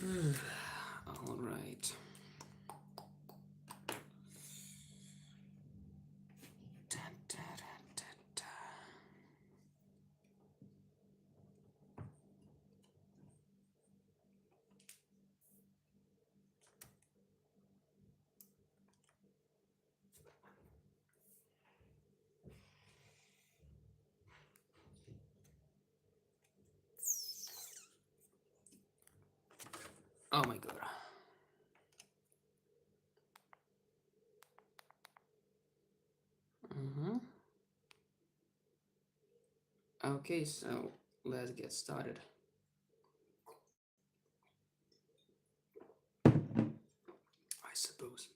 All right. Dun, dun, dun, dun, dun. Oh my god. Mm-hmm. Okay, so let's get started. I suppose.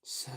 So,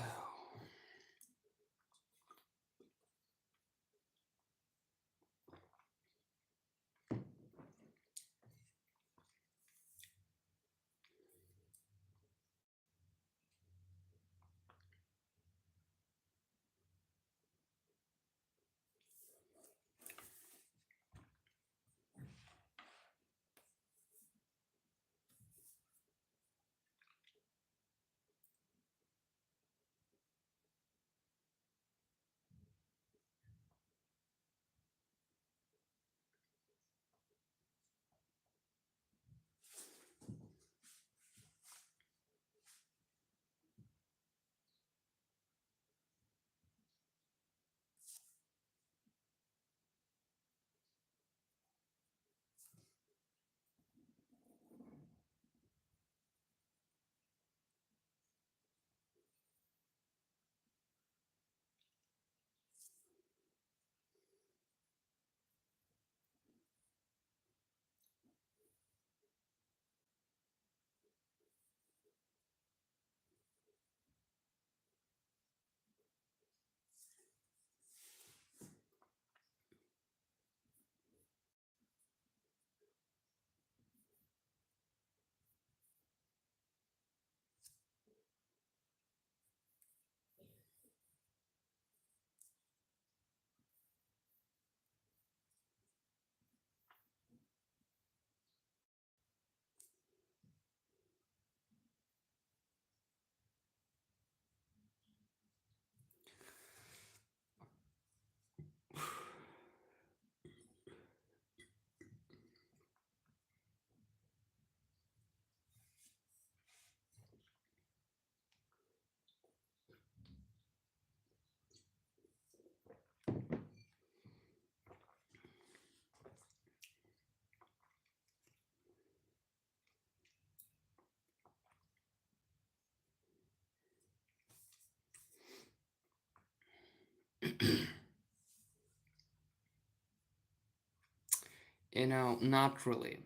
not really.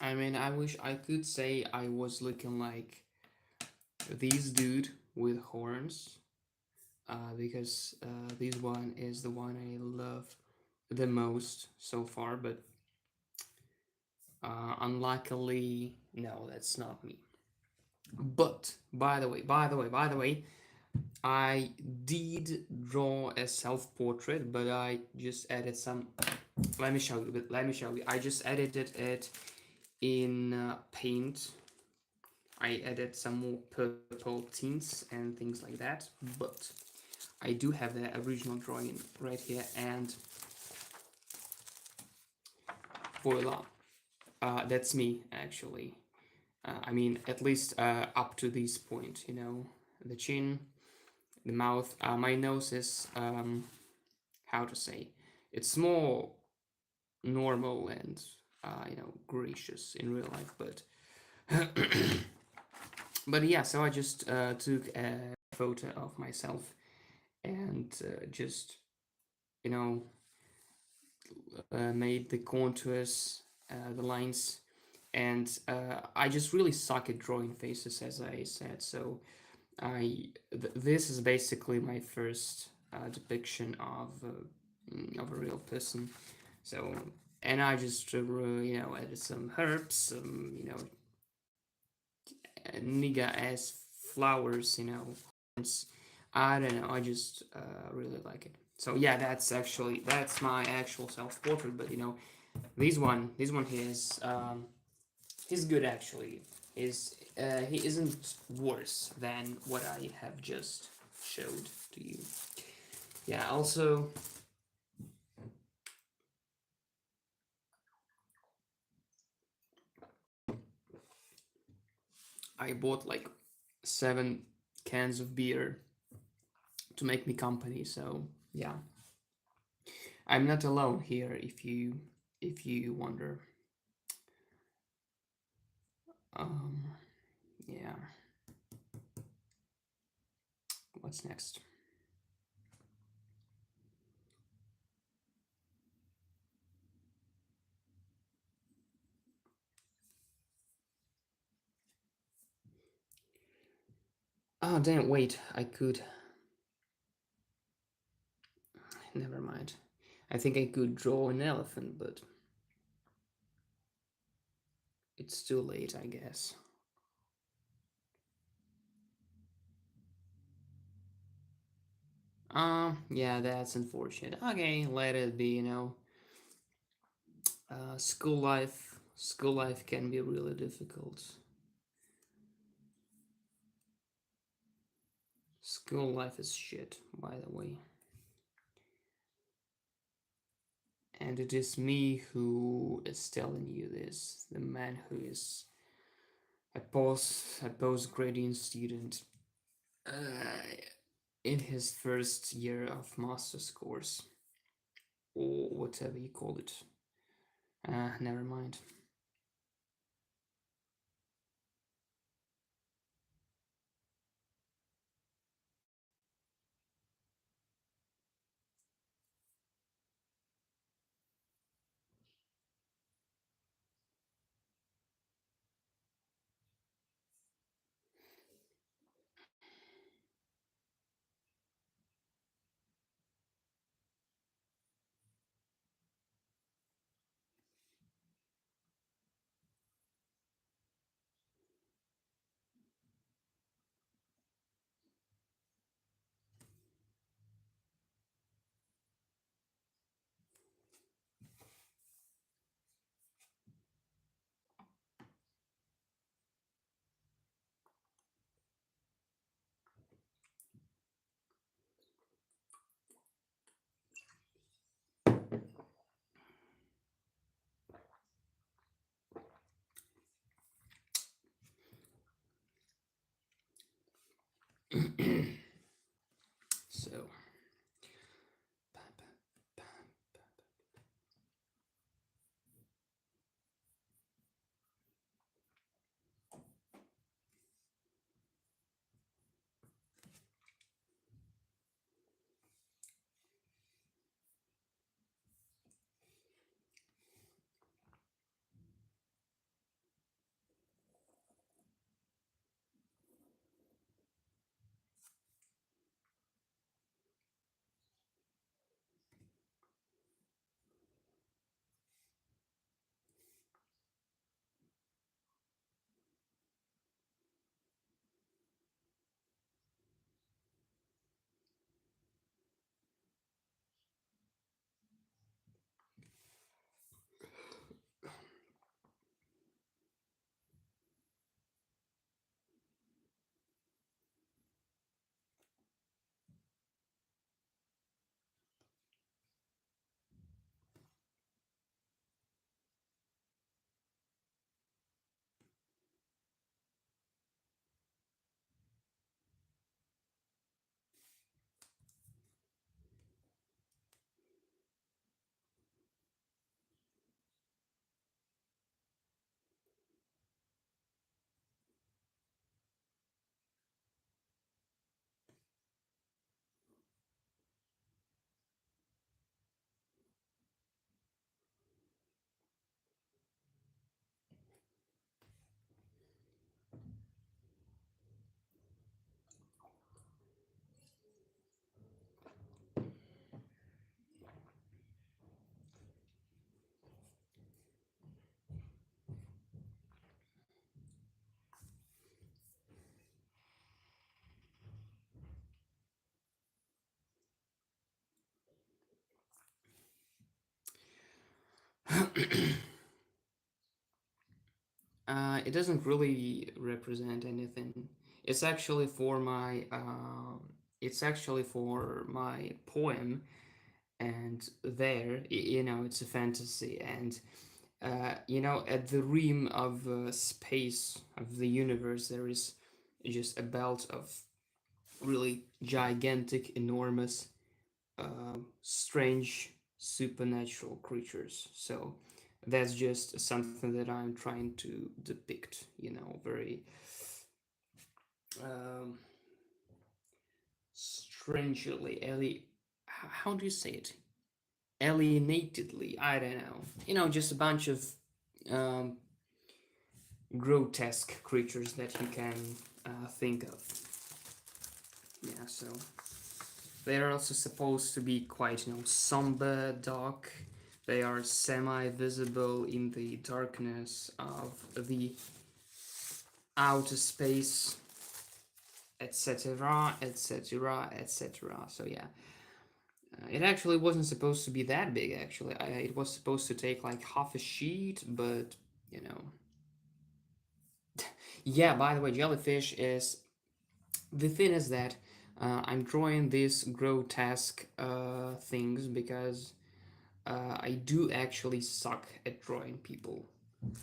I mean, I wish I could say I was looking like this dude with horns, because this one is the one I love the most so far, but unluckily, no, that's not me. But by the way, I did draw a self-portrait, but I just added some. Let me show you. Let me show you. I just edited it in Paint. I added some more purple tints and things like that. But I do have the original drawing right here, and voila, that's me actually. I mean, at least up to this point, the chin, the mouth. My nose is how to say, it's more normal and gracious in real life, but but yeah. So I just took a photo of myself and just you know made the contours, the lines, and I just really suck at drawing faces, as I said. So this is basically my first depiction of a real person. So, and I just added some herbs, some nigga ass flowers, I don't know. I just really like it. So yeah, that's my actual self portrait. But this one he's good actually. Is he isn't worse than what I have just showed to you. Yeah. Also, I bought like 7 cans of beer to make me company. So yeah, I'm not alone here. If you wonder, um, yeah. What's next? Oh, damn, wait, I could. Never mind. I think I could draw an elephant, but it's too late, I guess. Yeah, that's unfortunate. Okay, let it be. School life can be really difficult. School life is shit, by the way. And it is me who is telling you this, the man who is a post gradient student uh, in his first year of master's course, or whatever you call it. Never mind. So, it doesn't really represent anything. It's actually for my it's actually for my poem, and it's a fantasy, and at the rim of space of the universe, there is just a belt of really gigantic, enormous, strange, supernatural creatures. So that's just something that I'm trying to depict. Very um, strangely, how do you say it? Alienatedly, I don't know. Just a bunch of um, grotesque creatures that you can think of. so they are also supposed to be quite, somber, dark. They are semi-visible in the darkness of the outer space, etc., etc., etc. So yeah, it actually wasn't supposed to be that big. Actually, it was supposed to take like half a sheet, but you know, yeah. By the way, jellyfish is the thing is that I'm drawing these grotesque things because I do actually suck at drawing people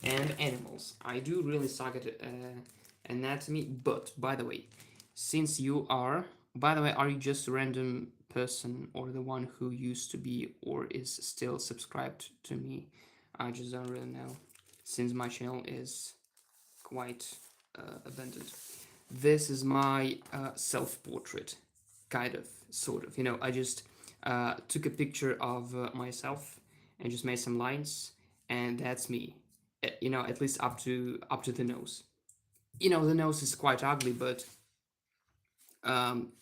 and animals. I do really suck at anatomy. But by the way, since you are, by the way, are you just a random person or the one who used to be or is still subscribed to me? I just don't really know, since my channel is quite abundant. This is my self-portrait, kind of, sort of. I just took a picture of myself and just made some lines, and that's me. At least up to the nose. The nose is quite ugly, but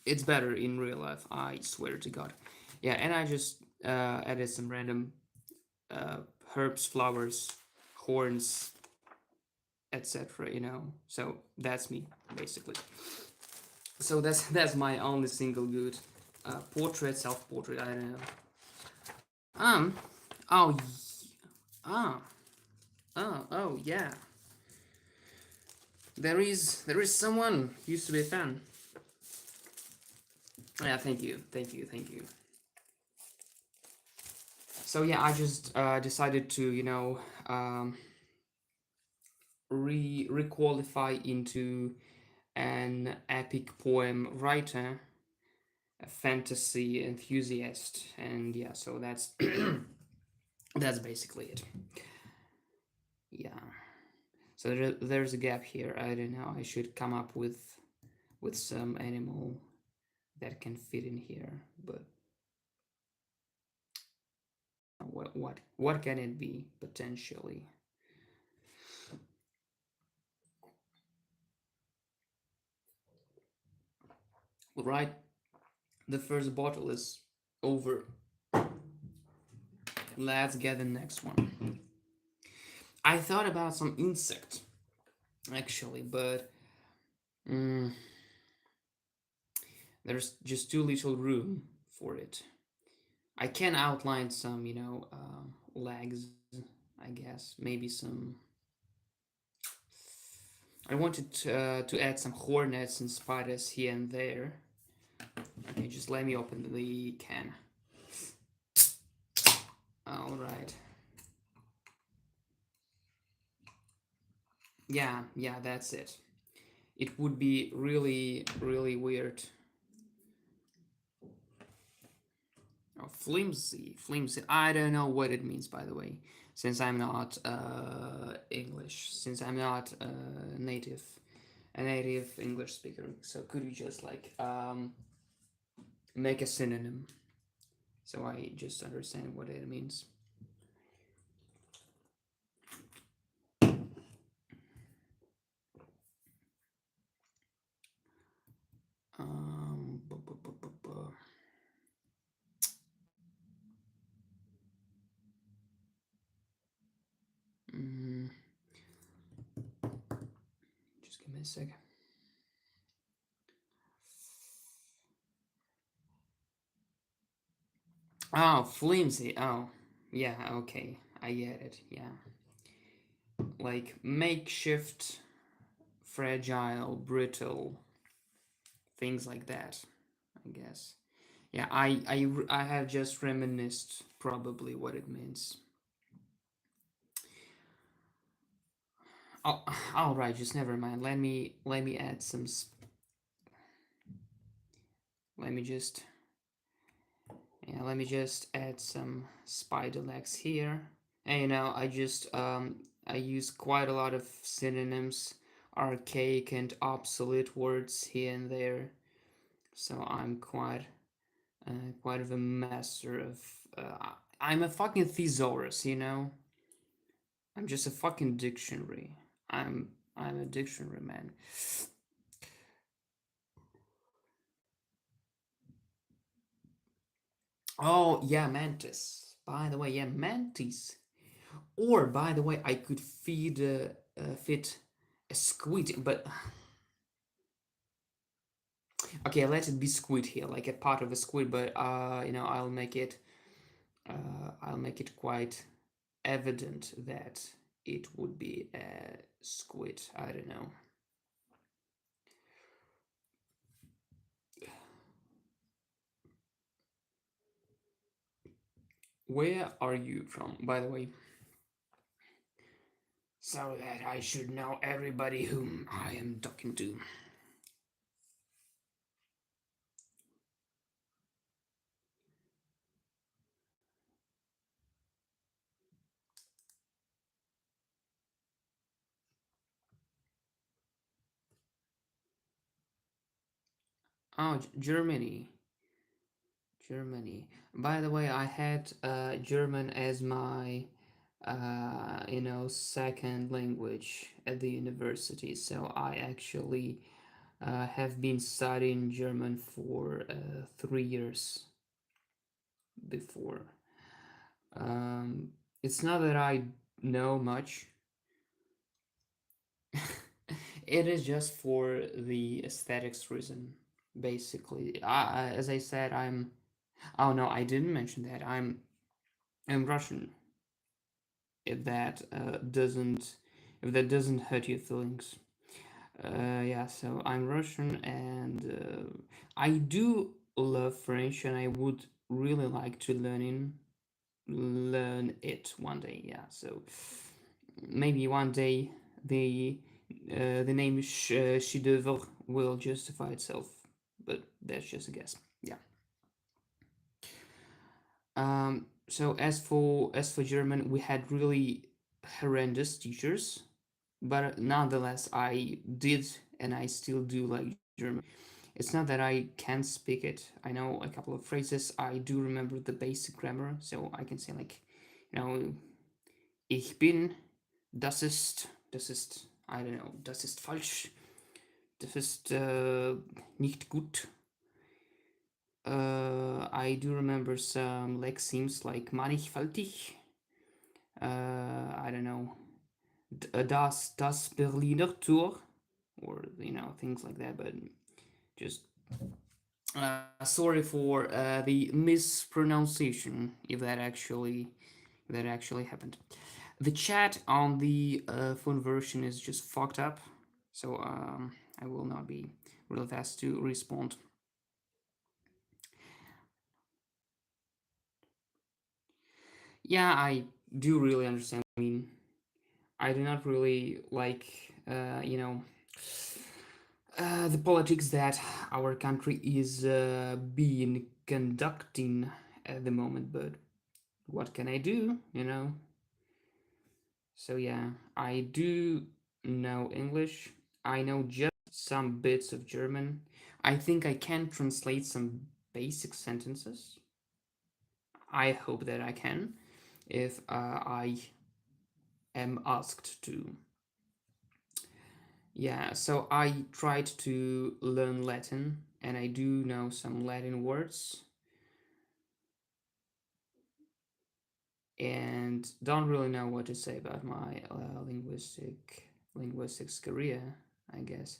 it's better in real life. I swear to God. Yeah, and I just added some random uh, herbs, flowers, horns, etc. So that's me basically. So that's my only single good portrait, self-portrait. I don't know. Um. Oh. Ah. Oh. Yeah. There is someone used to be a fan. Yeah. Thank you. Thank you. Thank you. So yeah, I just decided to requalify into an epic poem writer, a fantasy enthusiast, and yeah. So that's that's basically it. Yeah. So there's a gap here. I don't know. I should come up with some animal that can fit in here. But what can it be potentially? Right. The first bottle is over. Let's get the next one. I thought about some insect actually, but mm, there's just too little room for it. I can outline some, legs, I guess. Maybe some. I wanted to add some hornets and spiders here and there. Okay, just let me open the can. Alright. Yeah, that's it. It would be really, really weird. Oh, flimsy. I don't know what it means, by the way, since I'm not English, since I'm not a native English speaker. So could you just like make a synonym so I just understand what it means? Bu- bu- bu- bu- bu. Mm, just give me a second. Oh, flimsy. Oh, yeah. Okay, I get it. Yeah, like makeshift, fragile, brittle, things like that. I guess. Yeah, I have just reminisced probably what it means. Oh, all right, just never mind. Let me add some. Let me just let me just add some spider legs here. And I use quite a lot of synonyms, archaic and obsolete words here and there. So I'm quite of a master of. I'm a fucking thesaurus. I'm just a fucking dictionary. I'm a dictionary man. Oh, yeah, mantis. By the way, yeah, mantis. Or, by the way, I could fit a squid, but okay, let it be squid here, like a part of a squid. But I'll make it quite evident that it would be a squid. I don't know. Where are you from, by the way? So that I should know everybody whom I am talking to. Oh, Germany. Germany. By the way, I had German as my second language at the university. So I actually have been studying German for 3 years before. Um, it's not that I know much. It is just for the aesthetics reason, basically. As I said, I'm. Oh no, I didn't mention that. I'm Russian. If that doesn't, if that doesn't hurt your feelings. Yeah, so I'm Russian, and I do love French, and I would really like to learn it one day. Yeah, so maybe one day the the name chef d'oeuvre will justify itself, but that's just a guess. Yeah. So as for German, we had really horrendous teachers, but nonetheless, I did and I still do like German. It's not that I can't speak it. I know a couple of phrases. I do remember the basic grammar, so I can say like, ich bin, das ist, I don't know, das ist falsch, das ist nicht gut. I do remember some lexemes like mannigfaltig. I don't know, das Berliner Tor, or things like that. But just sorry for the mispronunciation if that actually happened. The chat on the phone version is just fucked up, so I will not be real fast to respond. Yeah, I do really understand. I mean, I do not really like, the politics that our country is being conducting at the moment, but what can I do, So yeah, I do know English. I know just some bits of German. I think I can translate some basic sentences. I hope that I can if I am asked to. Yeah, so I tried to learn Latin and I do know some Latin words and don't really know what to say about my linguistics career, I guess.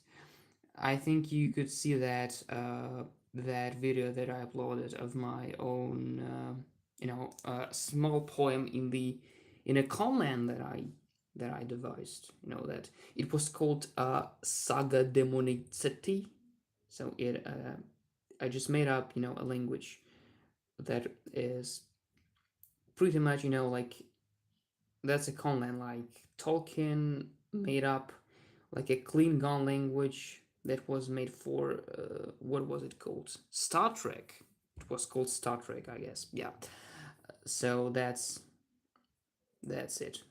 I think you could see that video that I uploaded of my own, small poem in a comment that I devised. That it was called Saga Demonizetti. So I just made up a language that is pretty much like that's a conland like Tolkien made up like a Klingon language that was made for what was it called? Star Trek. It was called Star Trek, I guess. Yeah. So that's it.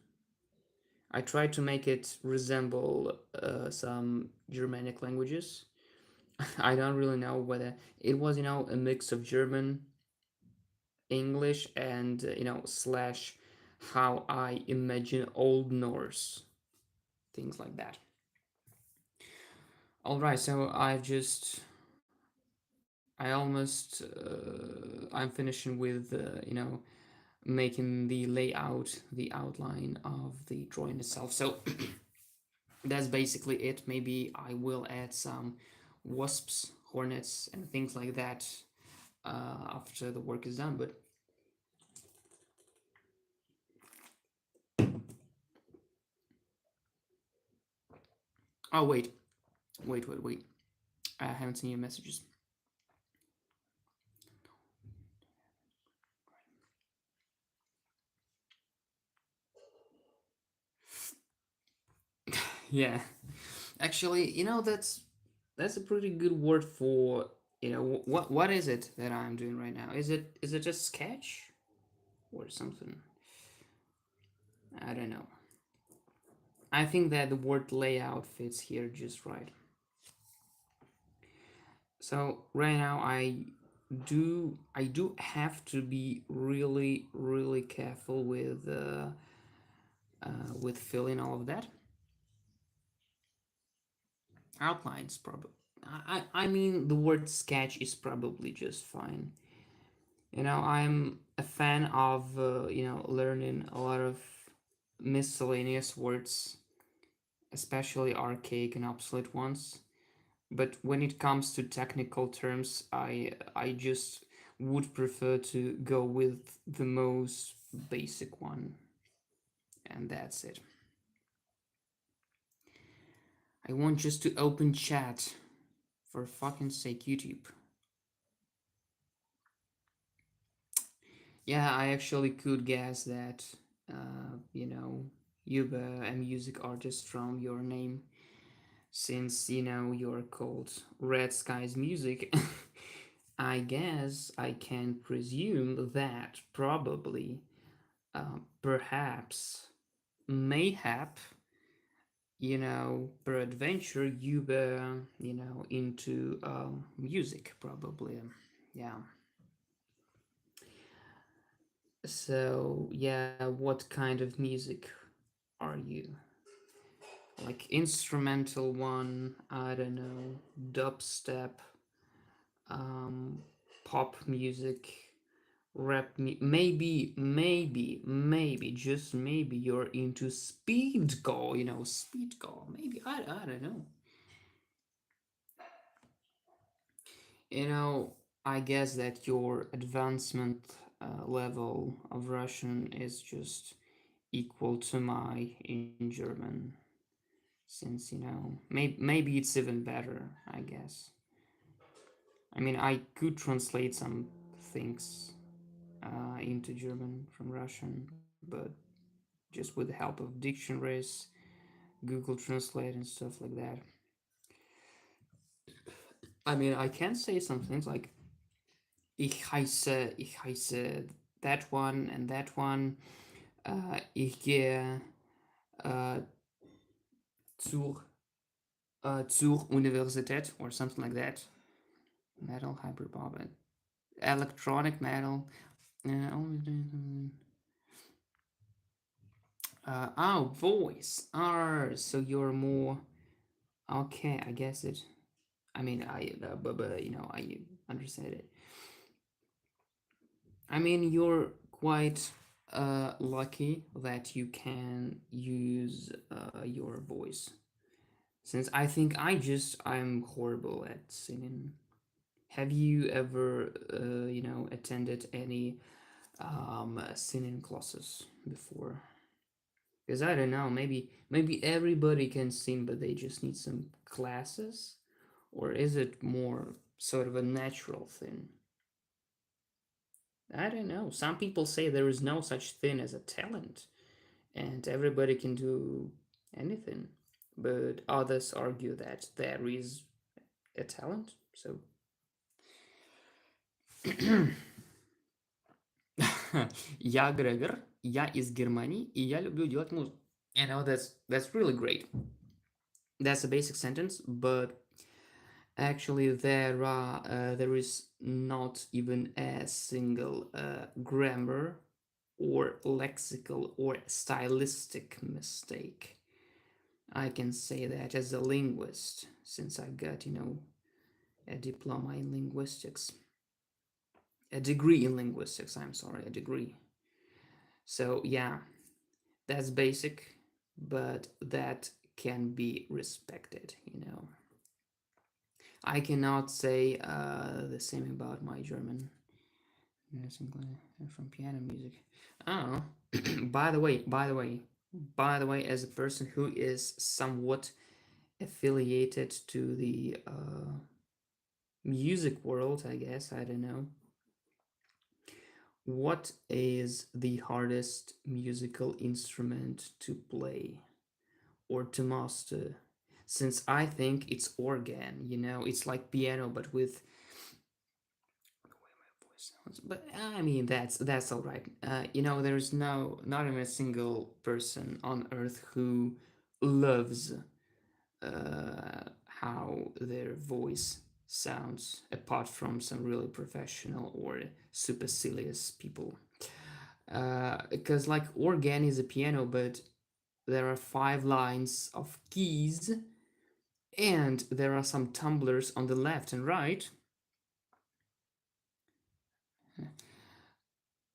I tried to make it resemble some Germanic languages. I don't really know whether it was a mix of German, English, and slash how I imagine Old Norse, things like that. All right, so I almost I'm finishing with making the layout, the outline of the drawing itself. So that's basically it. Maybe I will add some wasps, hornets, and things like that after the work is done. But oh wait. I haven't seen your messages. Yeah, actually, that's a pretty good word for what is it that I'm doing right now? Is it just sketch or something? I don't know. I think that the word layout fits here just right. So right now I do have to be really careful with filling all of that outlines probably. I mean the word sketch is probably just fine. I'm a fan of learning a lot of miscellaneous words, especially archaic and obsolete ones. But when it comes to technical terms, I just would prefer to go with the most basic one, and that's it. I want just to open chat, for fucking sake, YouTube. Yeah, I actually could guess that, you're a music artist from your name, since you're called Red Skies Music. I guess I can presume that probably, perhaps, mayhap, peradventure, you were, into music, probably. Yeah. So, yeah, what kind of music are you? Like instrumental one, I don't know, dubstep, um, pop music, maybe, just maybe you're into speedcore, speedcore. Maybe, I don't know. You know, I guess that your advancement level of Russian is just equal to my in German, since maybe it's even better, I guess. I mean, I could translate some things into German from Russian, but just with the help of dictionaries, Google Translate, and stuff like that. I mean, I can say some things like ich heiße that one and that one. Ich gehe uh, zur, zur Universität or something like that. Metal, hyperpop, and electronic metal. Voice. So you're more okay. I guess it. I mean, but I understand it. I mean, you're quite lucky that you can use your voice. Since I think I'm horrible at singing. Have you ever, attended any singing classes before? Because I don't know, maybe everybody can sing, but they just need some classes, or is it more sort of a natural thing? I don't know. Some people say there is no such thing as a talent, and everybody can do anything, but others argue that there is a talent. So я Грегор, я из Германии, и я люблю делать музыку. That's really great. That's a basic sentence, but actually there is not even a single grammar or lexical or stylistic mistake. I can say that as a linguist, since I've got a diploma in linguistics. a degree in linguistics. I'm sorry, a degree. So yeah, that's basic, but that can be respected. I cannot say the same about my German. From piano music. Oh, by the way, as a person who is somewhat affiliated to the music world, I guess, I don't know. What is the hardest musical instrument to play or to master? Since I think it's organ, it's like piano but with the way my voice sounds. But I mean that's all right. There's not even a single person on earth who loves how their voice sounds, apart from some really professional or supercilious people. Because like organ is a piano, but there are 5 lines of keys, and there are some tumblers on the left and right,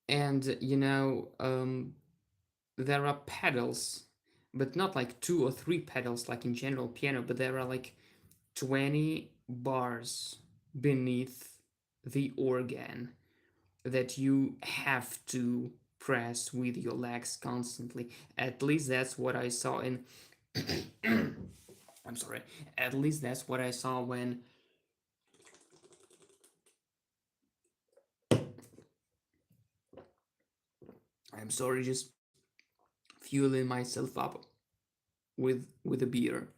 and there are pedals, but not like 2 or 3 pedals like in general piano, but there are like 20 bars beneath the organ that you have to press with your legs constantly. At least that's what I saw in. I'm sorry. At least that's what I saw when. I'm sorry, just fueling myself up with a beer.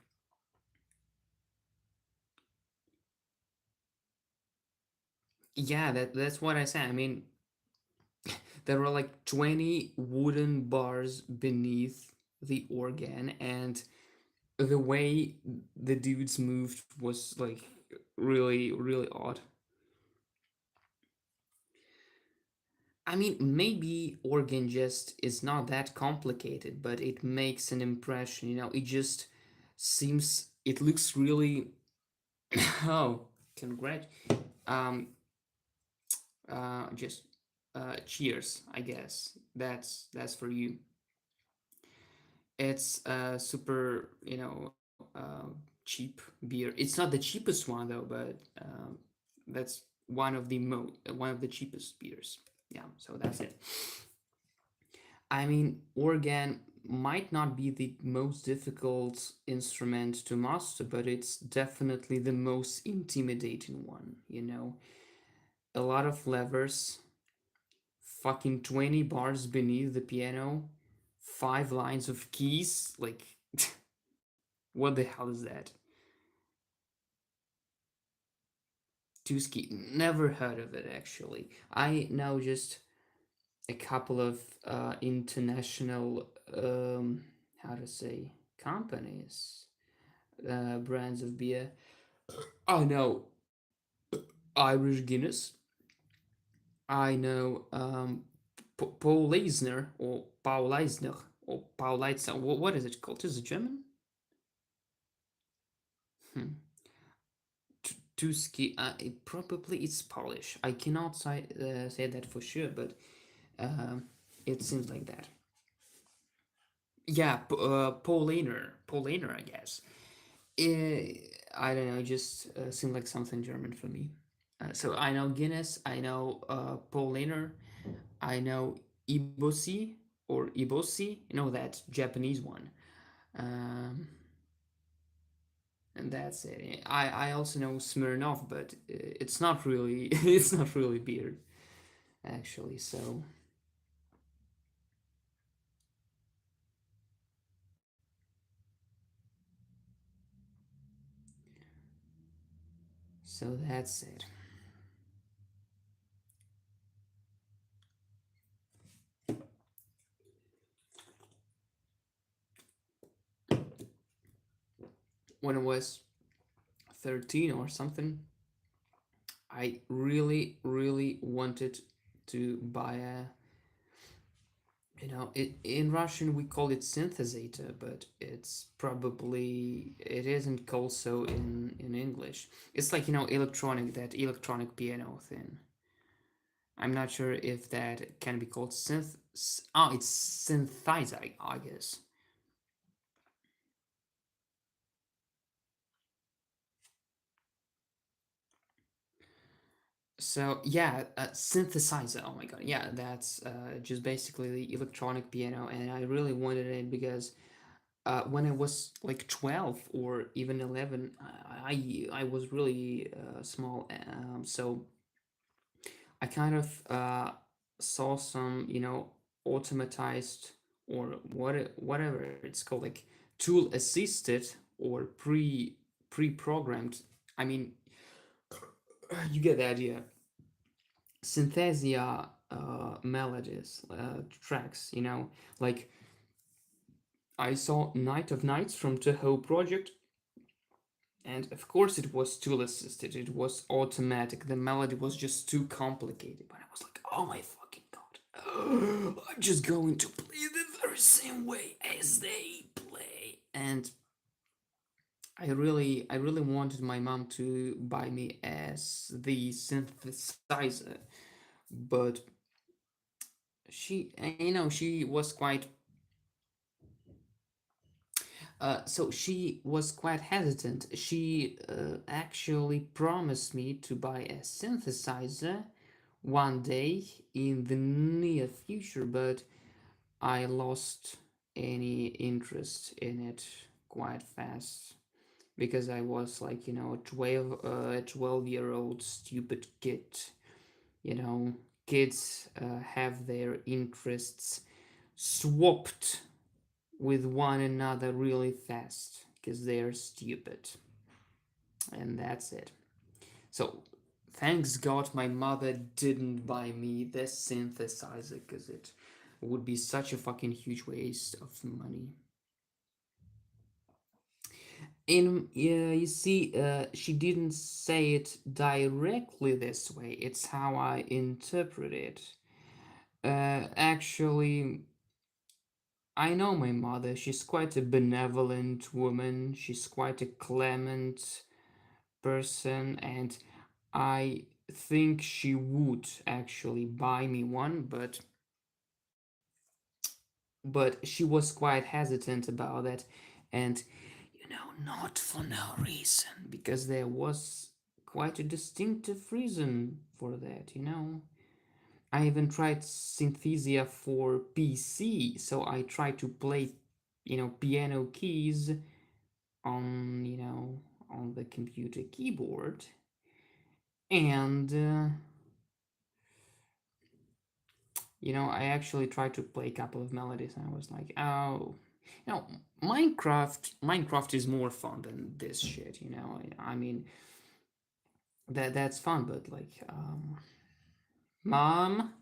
Yeah, that's what I said. I mean, there were like 20 wooden bars beneath the organ, and the way the dudes moved was like really, really odd. I mean, maybe organ just is not that complicated, but it makes an impression. It just it looks really. Oh, congrats. Um, just cheers, I guess. That's for you. It's super, cheap beer. It's not the cheapest one though, but that's one of the cheapest beers. Yeah, so that's it. I mean, organ might not be the most difficult instrument to master, but it's definitely the most intimidating one. A lot of levers, fucking 20 bars beneath the piano, 5 lines of keys. Like, what the hell is that? Tuski, never heard of it actually. I know just a couple of international, how to say, companies, brands of beer. I know Irish Guinness. I know Paul Leisner or Paul Eisner or Paul Leitzer. What is it called? Is it German? Hmm. Tuski. Probably it's Polish. I cannot say that for sure, but it seems like that. Yeah, Paulaner, I guess. I don't know, it just seemed like something German for me. So I know Guinness, I know Paulaner, I know Ibosi or Ibosi, that Japanese one. Um, and that's it. I also know Smirnoff, but it's not really it's not really beer actually. So that's it. When I was 13 or something, I really, really wanted to buy in Russian we call it synthesizer, but it isn't called so in English. It's like, that electronic piano thing. I'm not sure if that can be called Oh, it's synthesizer, I guess. So yeah, synthesizer. Oh my god, yeah, that's just basically the electronic piano, and I really wanted it because when I was like 12 or even 11, I was really small, so I kind of saw some, automatized or whatever it's called, like tool assisted or pre-programmed. I mean, you get the idea. Synthesia melodies, tracks, like I saw Night of Nights from Toho Project, and of course it was tool assisted, it was automatic, the melody was just too complicated, but I was like, oh my fucking god, I'm just going to play the very same way as they play. And I really wanted my mom to buy me as the synthesizer, but she was quite so she was quite hesitant. She actually promised me to buy a synthesizer one day in the near future, but I lost any interest in it quite fast because I was like, 12-year-old stupid kid. You know, kids have their interests swapped with one another really fast because they're stupid. And that's it. So, thanks God my mother didn't buy me this synthesizer because it would be such a fucking huge waste of money. You see, she didn't say it directly this way. It's how I interpret it. Actually, I know my mother. She's quite a benevolent woman. She's quite a clement person, and I think she would actually buy me one, but she was quite hesitant about it, and not for no reason, because there was quite a distinctive reason for that. I even tried Synthesia for PC, so I tried to play, piano keys on the computer keyboard, and I actually tried to play a couple of melodies, and I was like, oh, you know, Minecraft is more fun than this shit. I mean, that's fun, but like, mom,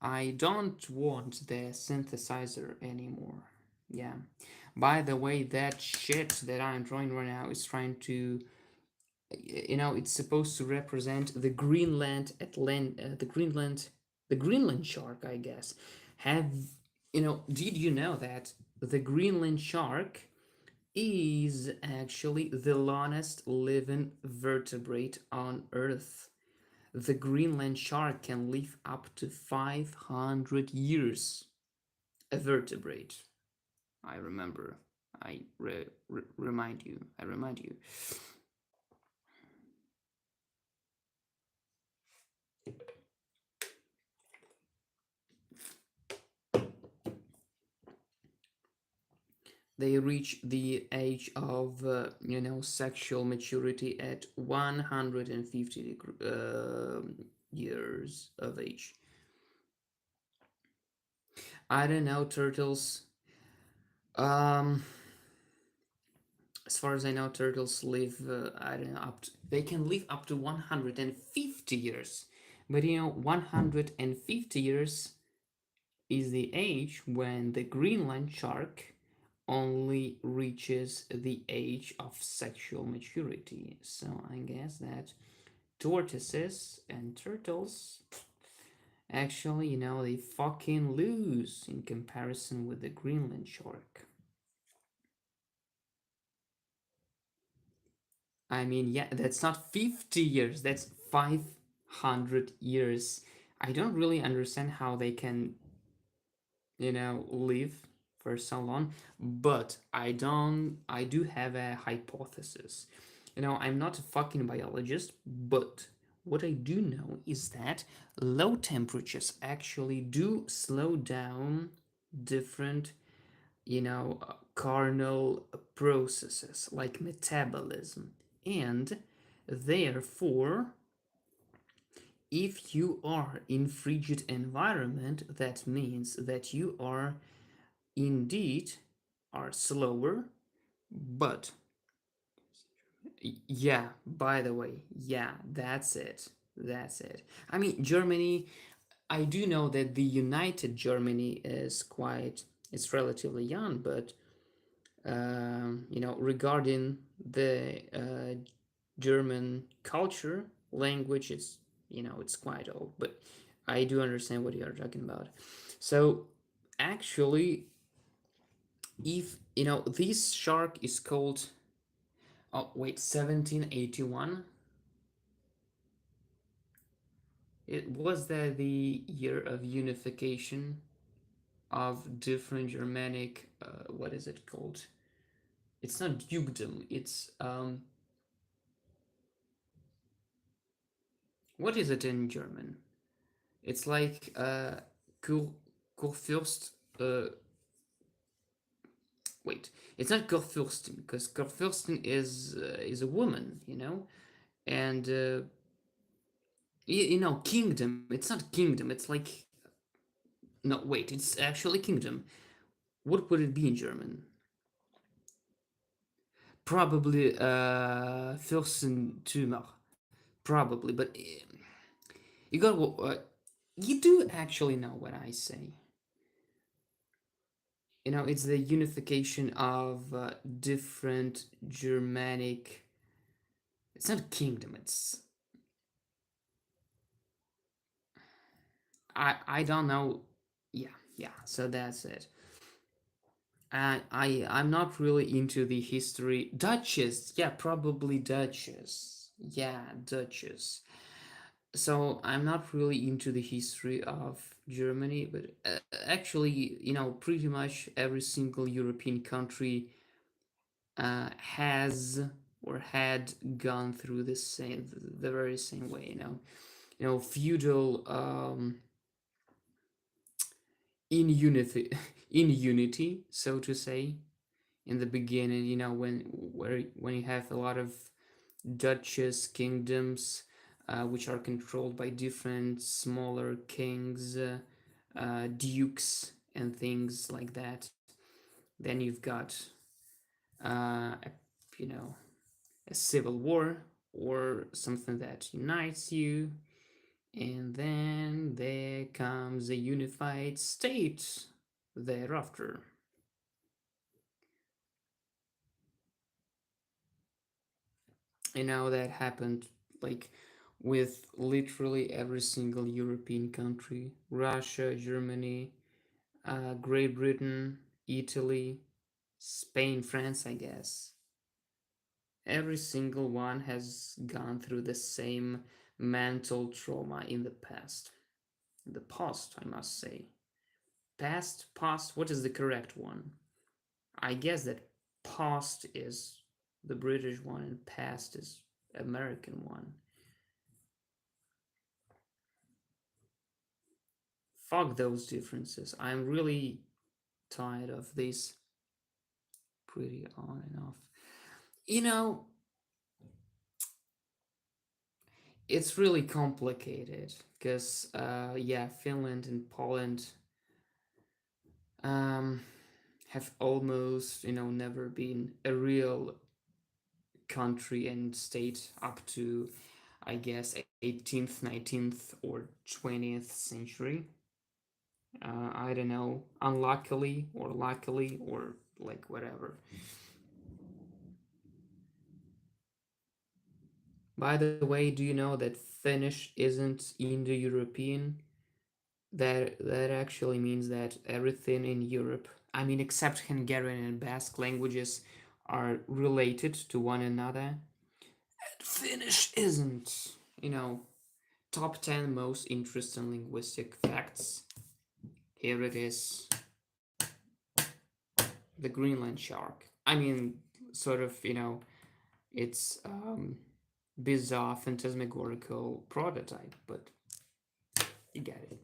I don't want the synthesizer anymore. Yeah. By the way, that shit that I'm drawing right now is trying to, it's supposed to represent the Greenland shark, I guess. Have did you know that the Greenland shark is actually the longest living vertebrate on Earth? The Greenland shark can live up to 500 years. A vertebrate. I remember. Remind you. I remind you. They reach the age of sexual maturity at 150 years of age. I don't know, turtles. Um, as far as I know, turtles live. I don't know. They can live up to 150 years, but 150 years is the age when the Greenland shark only reaches the age of sexual maturity. So I guess that tortoises and turtles actually, they fucking lose in comparison with the Greenland shark. I mean, yeah, that's not 50 years, that's 500 years. I don't really understand how they can, live for so long, but I do have a hypothesis. I'm not a fucking biologist, but what I do know is that low temperatures actually do slow down different, carnal processes like metabolism. And therefore, if you are in frigid environment, that means that you are indeed are slower, but yeah, by the way, yeah, that's it. That's it. I mean, Germany, I do know that the United Germany is quite, it's relatively young, but regarding the German culture, language, it's quite old, but I do understand what you are talking about. So, actually, if this shark is called, oh wait, 1781. It was that the year of unification of different Germanic, what is it called? It's not dukedom, it's what is it in German? It's like Kur, Kurfürst, uh wait, it's not Kurfürsten, because Kurfürsten is a woman, and kingdom. It's not kingdom. It's like, no, wait. It's actually kingdom. What would it be in German? Probably Fürstentümer. Probably, but you got you do actually know what I say. It's the unification of different Germanic. It's not kingdom. It's I don't know. Yeah, yeah. So that's it. I'm not really into the history. Duchess, yeah, probably Duchess. Yeah, Duchess. So I'm not really into the history of Germany, but actually, pretty much every single European country has or had gone through the very same way. Feudal in unity, in unity, so to say. In the beginning, when you have a lot of duchies, kingdoms, which are controlled by different smaller kings, dukes, and things like that. Then you've got, a, you know, a civil war or something that unites you, and then there comes a unified state thereafter. That happened like with literally every single European country: Russia, Germany, Great Britain, Italy, Spain, France, I guess. Every single one has gone through the same mental trauma in the past. In the past, I must say. Past, what is the correct one? I guess that past is the British one and past is American one. Fuck those differences. I'm really tired of this pretty on and off. You know, it's really complicated because, yeah, Finland and Poland um, have almost, never been a real country and state up to, I guess, 18th, 19th, or 20th century. I don't know, unluckily or luckily or like whatever. By the way, do you know that Finnish isn't Indo-European? That actually means that everything in Europe, I mean, except Hungarian and Basque languages, are related to one another. And Finnish isn't, you know, top 10 most interesting linguistic facts. Here it is: the Greenland shark. I mean, sort of, it's bizarre, phantasmagorical prototype, but you get it.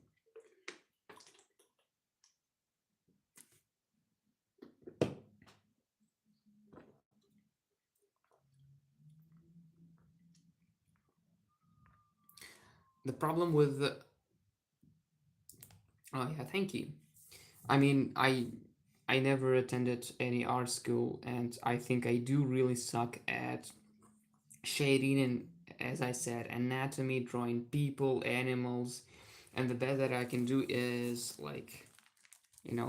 The problem with the. Oh, yeah, thank you. I mean, I never attended any art school, and I think I do really suck at shading and, as I said, anatomy, drawing people, animals, and the best that I can do is like,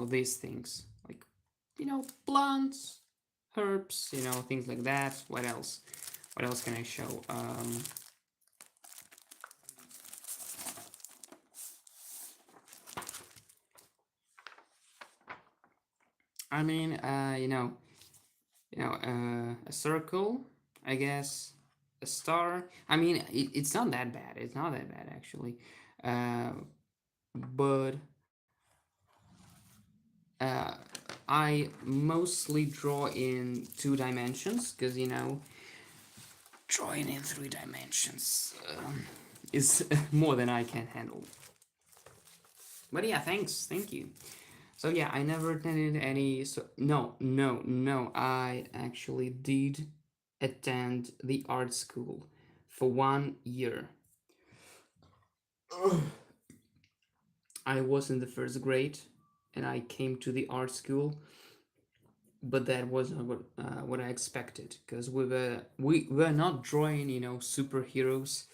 these things, like, plants, herbs, things like that. What else? What else can I show? I mean, a circle, I guess, a star. I mean, it's not that bad. It's not that bad actually, uh, but uh, I mostly draw in 2 dimensions because drawing in 3 dimensions is more than I can handle. But yeah, thank you. So yeah, I never attended any. So no, no, no. I actually did attend the art school for 1 year. I was in the first grade, and I came to the art school, but that wasn't what I expected because we were not drawing superheroes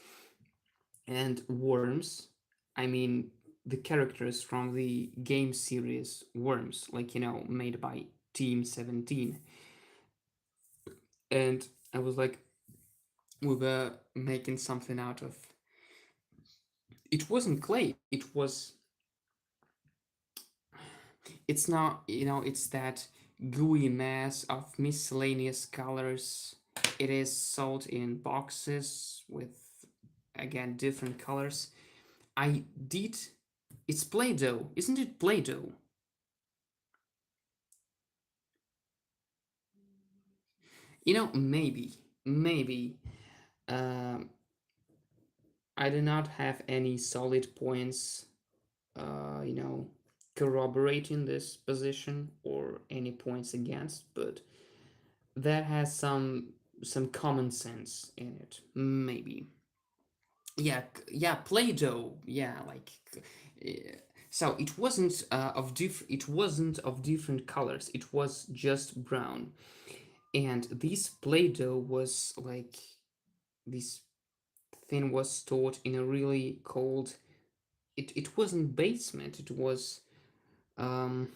and worms. I mean the characters from the game series Worms, like made by Team 17, and I was like, we were making something out of. It wasn't clay. It's not. It's that gooey mass of miscellaneous colors. It is sold in boxes with, again, different colors. I did. It's Play-Doh, isn't it? Play-Doh. Maybe. Um, I do not have any solid points, uh, you know, corroborating this position or any points against, but that has some common sense in it. Maybe. Yeah, yeah, Play-Doh. Yeah, like. uh, So it wasn't of different colors. It was just brown, and this Play-Doh was like this thing was stored in a really cold. It wasn't basement. It was um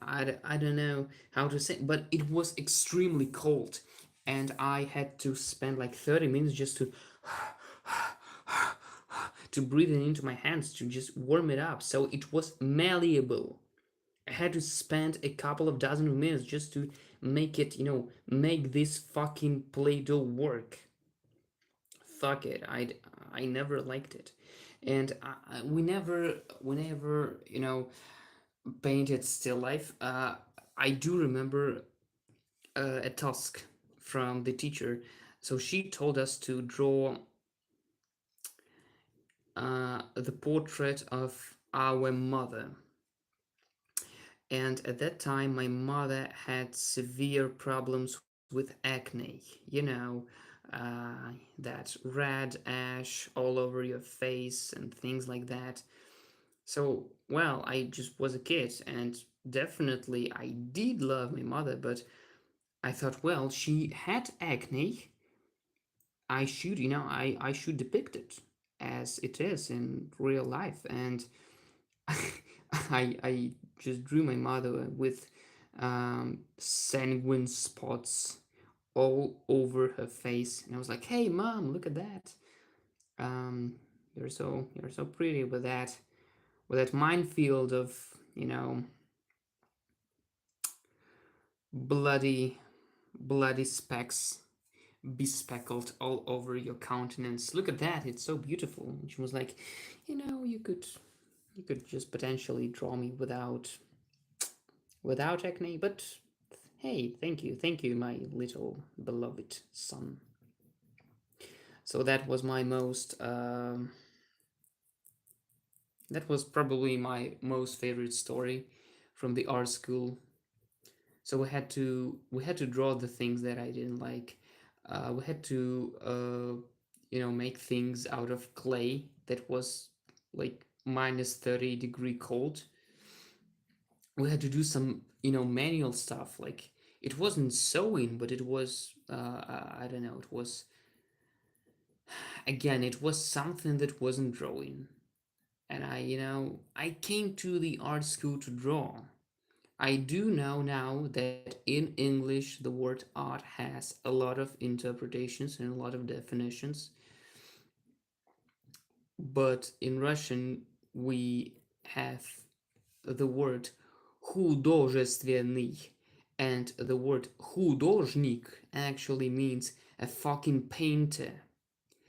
I don't, I don't know how to say, but it was extremely cold, and I had to spend like 30 minutes just to breathe it into my hands to just warm it up. So it was malleable. I had to spend a couple of dozen of minutes just to make it, make this fucking Play-Doh work. Fuck it. I never liked it, and we never painted still life. I do remember a task from the teacher. So she told us to draw the portrait of our mother. And at that time, my mother had severe problems with acne. That red ash all over your face and things like that. So, well, I just was a kid, and definitely I did love my mother, but I thought, well, she had acne. I should depict it as it is in real life. And I just drew my mother with sanguine spots all over her face, and I was like, "Hey, mom, look at that! You're so pretty with that minefield of bloody, bloody specks bespeckled all over your countenance. Look at that, it's so beautiful. And she was like, you could just potentially draw me without acne, but hey, thank you, my little beloved son. So that was probably my most favorite story from the art school. So we had to draw the things that I didn't like. We had to make things out of clay that was like minus 30-degree cold. We had to do some manual stuff, like it wasn't sewing, but it was I don't know, it was, again, it was something that wasn't drawing. And I came to the art school to draw. I do know now that in English the word art has a lot of interpretations and a lot of definitions, but in Russian we have the word художественный, and the word художник actually means a fucking painter.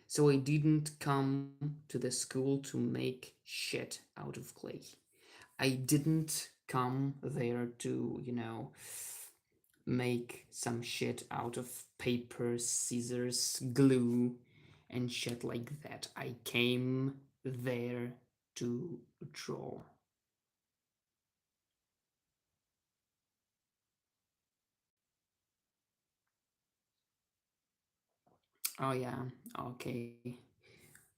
So I didn't come to the school to make shit out of clay. I didn't come there to, make some shit out of paper, scissors, glue, and shit like that. I came there to draw. Oh, yeah, okay.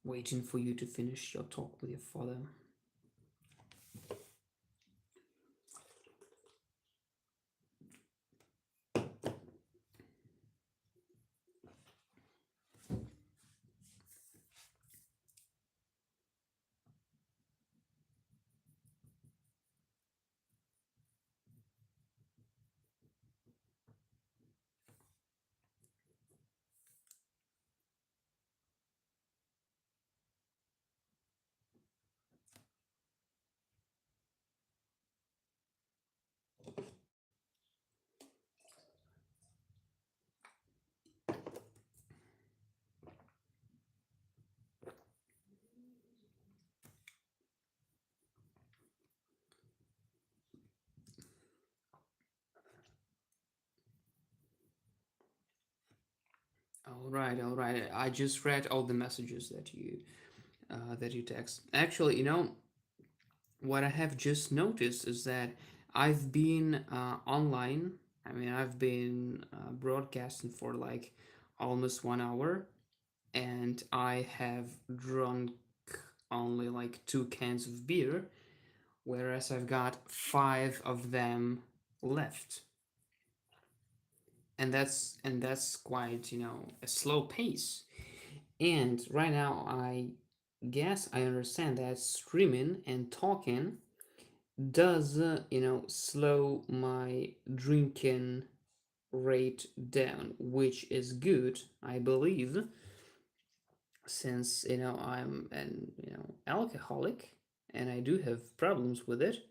Waiting for you to finish your talk with your father. All right, all right. I just read all the messages that you text. Actually, what I have just noticed is that I've been online. I mean, I've been broadcasting for like almost 1 hour, and I have drunk only like 2 cans of beer, whereas I've got 5 of them left. And that's quite, a slow pace. And right now, I guess I understand that streaming and talking does slow my drinking rate down, which is good, I believe, since I'm an alcoholic and I do have problems with it.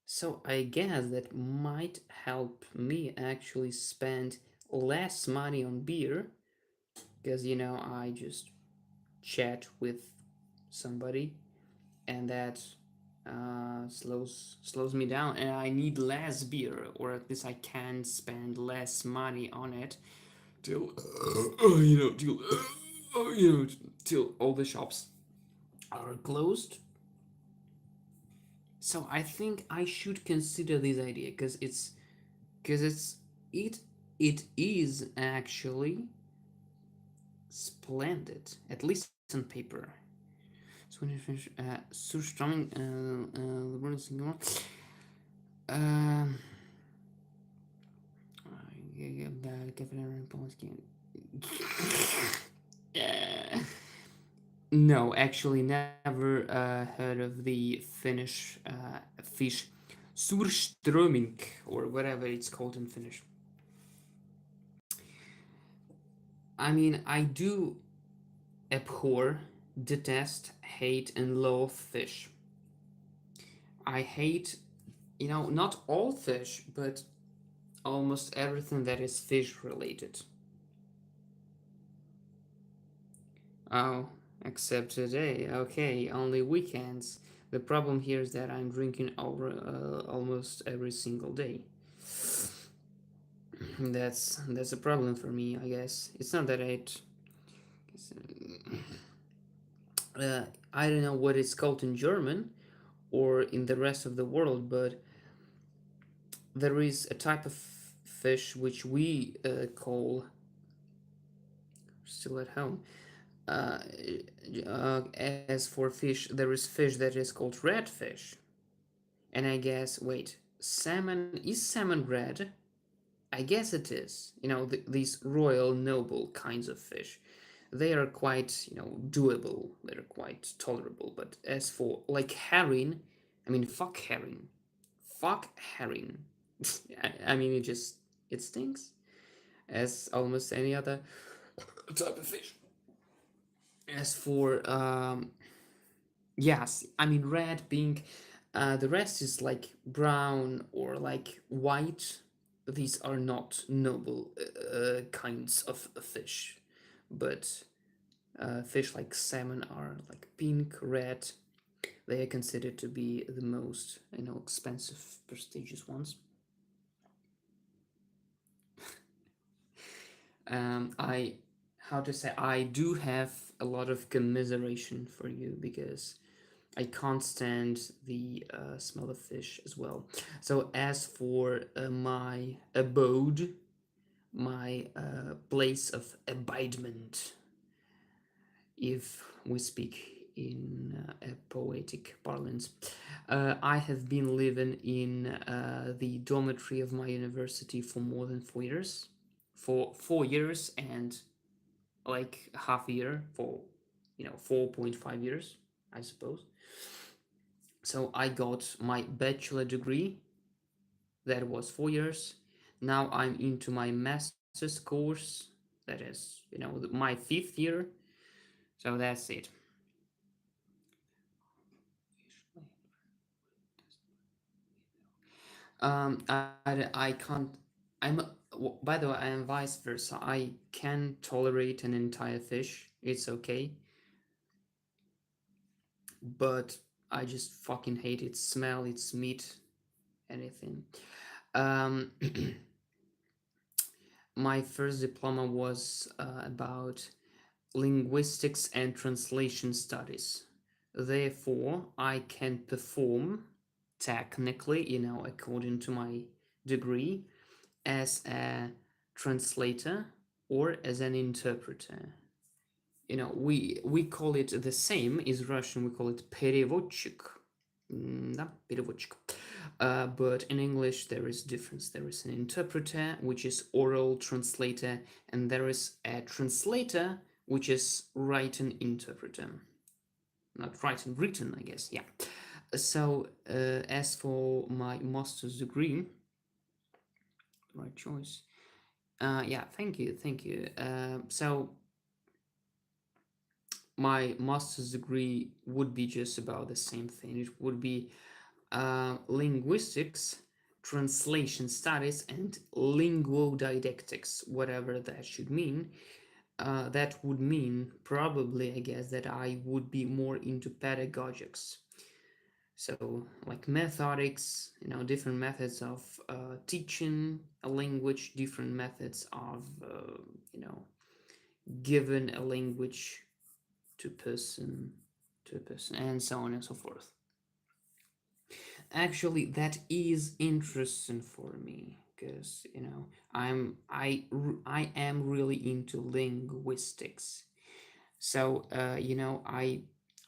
So I guess that might help me actually spend less money on beer, because I just chat with somebody, and that slows me down, and I need less beer, or at least I can spend less money on it till till all the shops are closed. So I think I should consider this idea, because it it is actually splendid, at least on paper. So when you finish, surströmming, um, no, actually, never heard of the Finnish fish surströmming, or whatever it's called in Finnish. I mean, I do abhor, detest, hate, and loathe fish. I hate, not all fish, but Almost everything that is fish related. Oh, except today. Okay, only weekends. The problem here is that I'm drinking over almost every single day. That's a problem for me, I guess. It's not that uh, I don't know what it's called in German or in the rest of the world, but there is a type of fish which we call still at home. Uh, as for fish, there is fish that is called redfish, and I guess wait, salmon is salmon red? I guess it is. These royal noble kinds of fish, they are quite doable. They're quite tolerable. But as for like herring, I mean fuck herring. I mean it stinks as almost any other type of fish. As for yes, I mean red, pink. The rest is like brown or like white. These are not noble kinds of fish, but fish like salmon are like pink, red. They are considered to be the most expensive, prestigious ones. I how to say I do have a lot of commiseration for you because I can't stand the smell of fish as well. So as for my abode, my place of abidement, if we speak in a poetic parlance, I have been living in the dormitory of my university for more than 4 years. For 4 years and like half a year, for 4.5 years, I suppose. So I got my bachelor degree, that was 4 years. Now I'm into my master's course, that is, my 5th year. So that's it. I can't. By the way, I am vice versa. I can tolerate an entire fish. It's okay, but I just fucking hate its smell, its meat, anything. Um, my first diploma was about linguistics and translation studies. Therefore, I can perform technically, according to my degree, as a translator or as an interpreter. We call it the same is Russian. We call it переводчик. Да, переводчик. But in English, there is difference. There is an interpreter, which is oral translator, and there is a translator, which is written interpreter. Not written, written, I guess. Yeah. So, as for my master's degree, right choice. Yeah, thank you, thank you. So my master's degree would be just about the same thing. It would be linguistics, translation studies, and linguodidactics, whatever that should mean. That would mean probably, I guess, that I would be more into pedagogics. So, like methodics, different methods of teaching a language, different methods of, given a language to person to a person, and so on and so forth. Actually, that is interesting for me because I am really into linguistics. So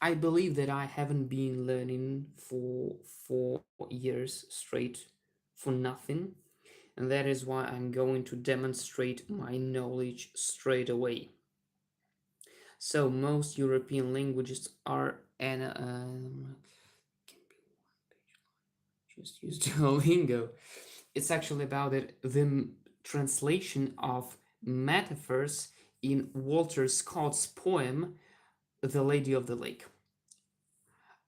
I believe that I haven't been learning for 4 years straight for nothing, and that is why I'm going to demonstrate my knowledge straight away. So most European languages are just use Duolingo. It's actually about the translation of metaphors in Walter Scott's poem "The Lady of the Lake."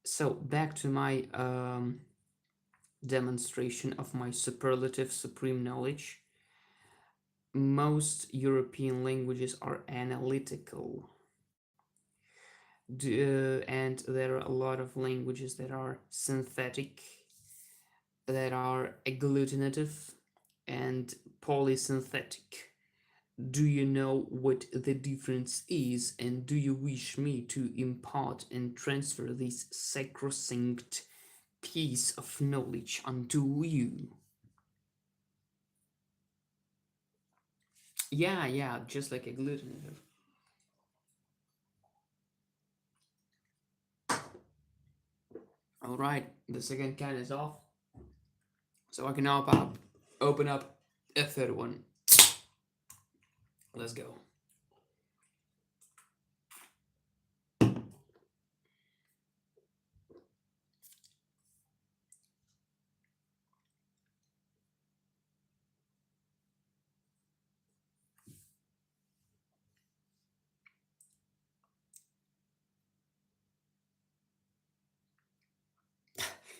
So back to my demonstration of my superlative supreme knowledge. Most European languages are analytical, and there are a lot of languages that are synthetic, that are agglutinative, and polysynthetic. Do you know what the difference is, and do you wish me to impart and transfer this sacrosanct piece of knowledge unto you? Yeah, yeah, just like agglutinative. All right, the second can is off, so I can now open up a third one. Let's go.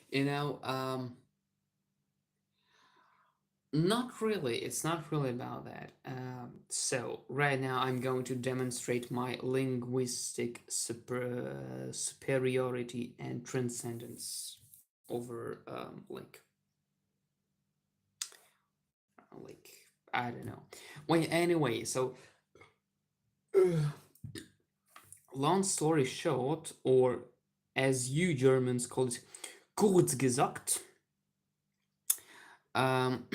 You know, not really. It's not really about that. So right now I'm going to demonstrate my linguistic superiority and transcendence over like I don't know. Well, anyway, so long story short, or as you Germans call it, kurz gesagt. Um,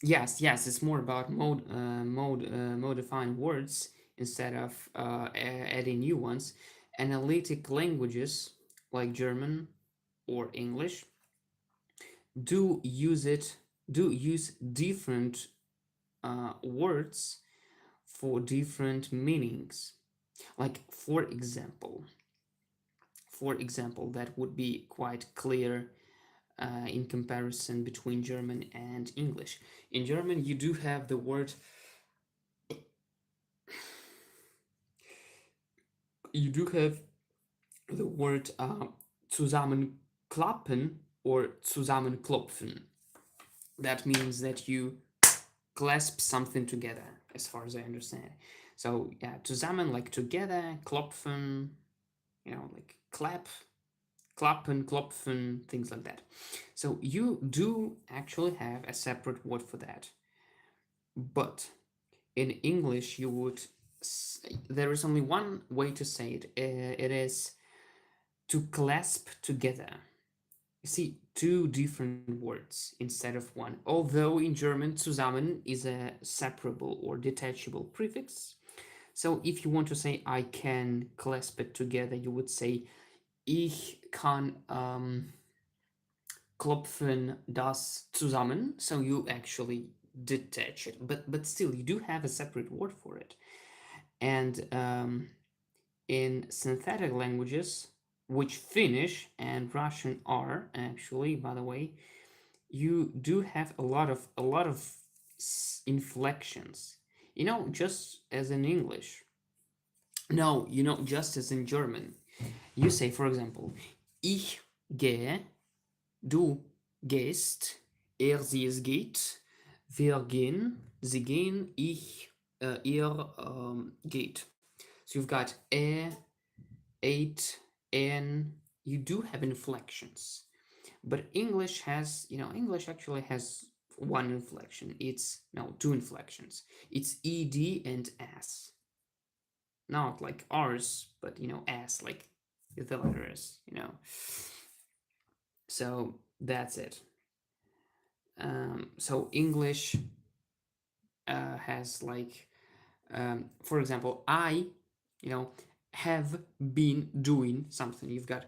yes, it's more about modifying words instead of adding new ones. Analytic languages like German or English do use it do use different words for different meanings. Like for example, that would be quite clear in comparison between German and English. In German, you do have the word zusammenklappen or zusammenklopfen. That means that you clasp something together, as far as I understand. So yeah, zusammen like together, klopfen, like clap, klappen, klopfen, things like that. So you do actually have a separate word for that. But in English, there is only one way to say it. It is to clasp together. You see, two different words instead of one. Although in German, zusammen is a separable or detachable prefix. So if you want to say I can clasp it together, you would say ich kann klopfen das zusammen. So you actually detach it, but still you do have a separate word for it. And in synthetic languages, which Finnish and Russian are actually, by the way, you do have a lot of inflections. Just as in English. No, just as in German. You say, for example, ich gehe, du gehst, sie es geht, wir gehen, sie gehen, ihr geht. So you've got ate, and you do have inflections. But English actually has one inflection. It's no two inflections. It's ed and s. Not like r's, but s like the letter s. So that's it. So English has like, for example, I, have been doing something. You got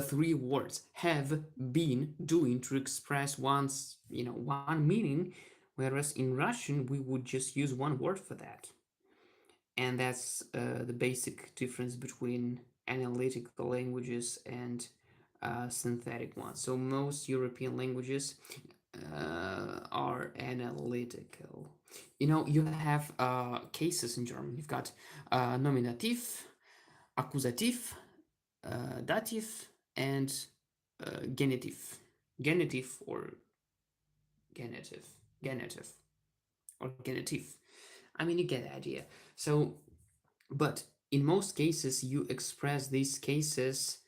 three words: have, been, doing, to express one meaning, whereas in Russian we would just use one word for that. And that's the basic difference between analytical languages and synthetic ones. So most European languages are analytical. You have cases in German. You've got nominative, accusative, dative, and genitive. Genitive or genitive. Genitive or genitive. I mean, you get the idea. So, but in most cases, you express these cases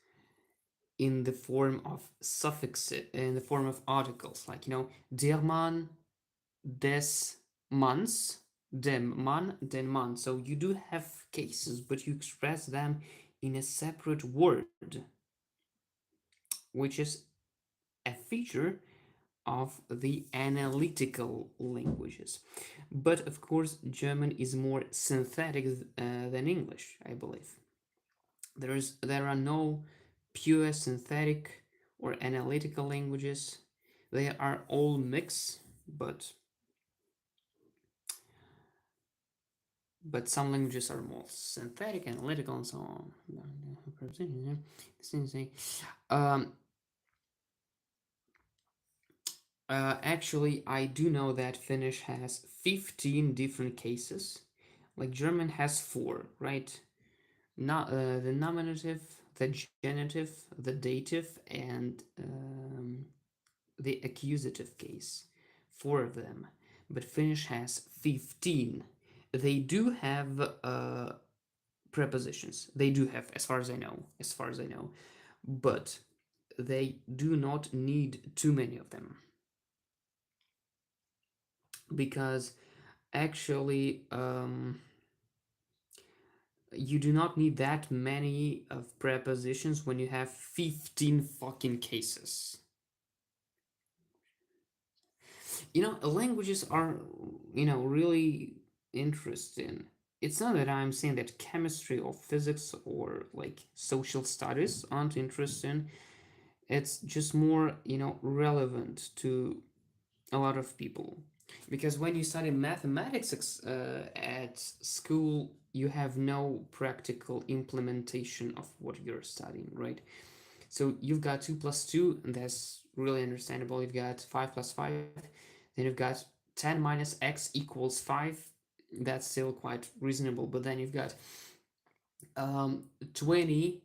in the form of suffixes, in the form of articles, like, der Mann, des Manns, dem Mann, den Mann. So you do have cases, but you express them in a separate word, which is a feature of the analytical languages. But of course, German is more synthetic than English, I believe. There are no pure synthetic or analytical languages. They are all mixed, but some languages are more synthetic, analytical, and so on. Um, Actually, I do know that Finnish has 15 different cases. Like German has four, right? Not the nominative, the genitive, the dative, and the accusative case. Four of them. But Finnish has 15. They do have prepositions. They do have, as far as I know. As far as I know. But they do not need too many of them. Because actually, you do not need that many of prepositions when you have 15 fucking cases. Languages are, really interesting. It's not that I'm saying that chemistry or physics or like social studies aren't interesting. It's just more, relevant to a lot of people. Because when you study mathematics at school, you have no practical implementation of what you're studying, right? So you've got 2 plus 2, and that's really understandable. You've got 5 plus 5, then you've got 10 minus x equals 5. That's still quite reasonable. But then you've got 20x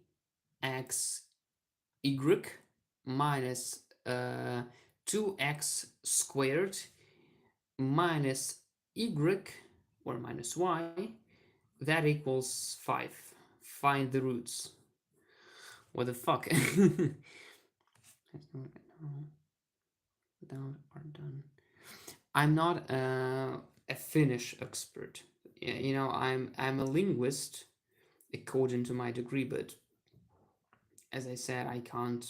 y minus 2x squared minus y or minus y, that equals 5. Find the roots. What the fuck? Down or done. I'm not a Finnish expert. I'm a linguist according to my degree, but as I said, I can't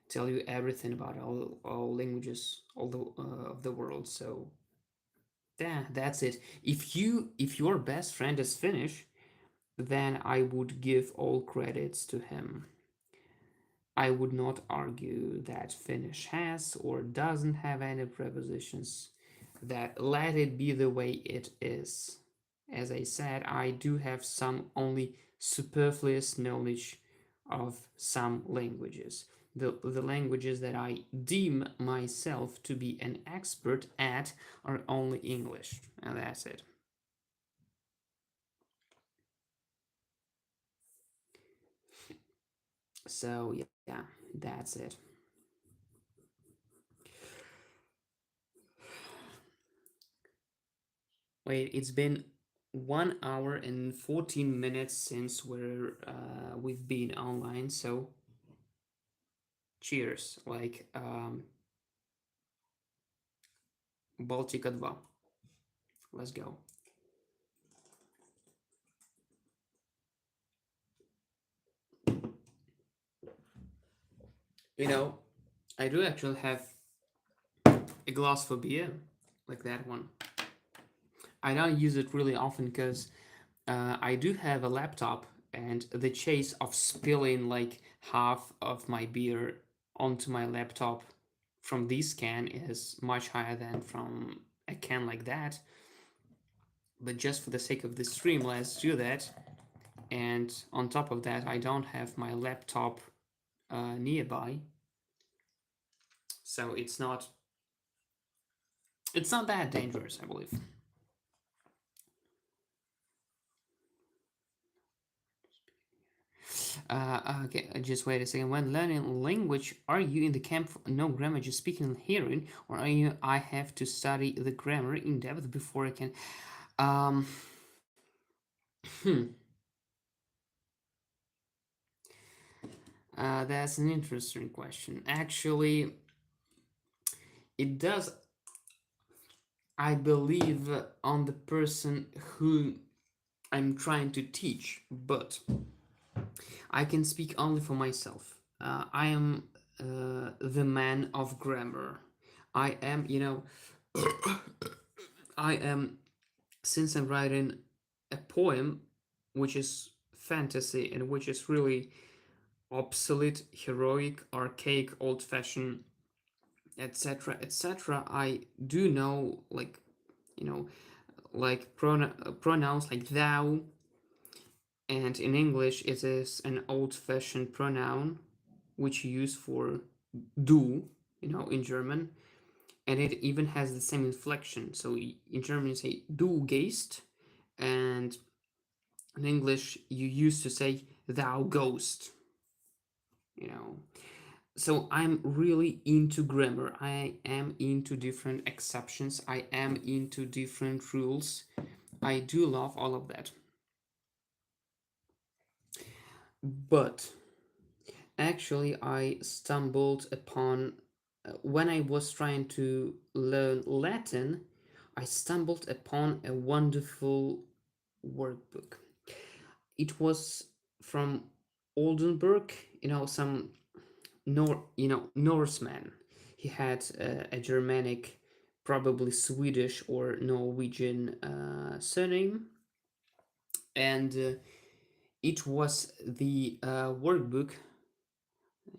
tell you everything about all languages of the world. So yeah, that's it. If your best friend is Finnish, then I would give all credits to him. I would not argue that Finnish has or doesn't have any prepositions. That let it be the way it is. As I said, I do have some only superfluous knowledge of some languages. The languages that I deem myself to be an expert at are only English, and that's it. So, yeah, that's it. Wait, it's been 1 hour and 14 minutes since we've been online, so cheers. Like, Baltica 2. Let's go. You know, I do actually have a glass for beer, like that one. I don't use it really often because I do have a laptop, and the chance of spilling like half of my beer onto my laptop from this can is much higher than from a can like that. But just for the sake of the stream, let's do that. And on top of that, I don't have my laptop nearby, so it's not that dangerous, I believe. Okay, just wait a second. When learning language, are you in the camp of no grammar, just speaking and hearing, or are you? I have to study the grammar in depth before I can. Um, hmm, that's an interesting question. Actually, it does. I believe on the person who I'm trying to teach, but I can speak only for myself. I am the man of grammar. I am, I am, since I'm writing a poem which is fantasy and which is really obsolete, heroic, archaic, old fashioned, etc., etc., I do know, you know, like pronouns like thou, and in English it is an old fashioned pronoun which you use for du, in German, and it even has the same inflection. So in German you say du gehst, and in English you used to say thou goest, you know. So I'm really into grammar. I am into different exceptions. I am into different rules. I do love all of that. But actually, I stumbled upon, when I was trying to learn Latin, I stumbled upon a wonderful workbook. It was from Oldenburg, some Norseman. He had a Germanic, probably Swedish or Norwegian surname, and it was the workbook.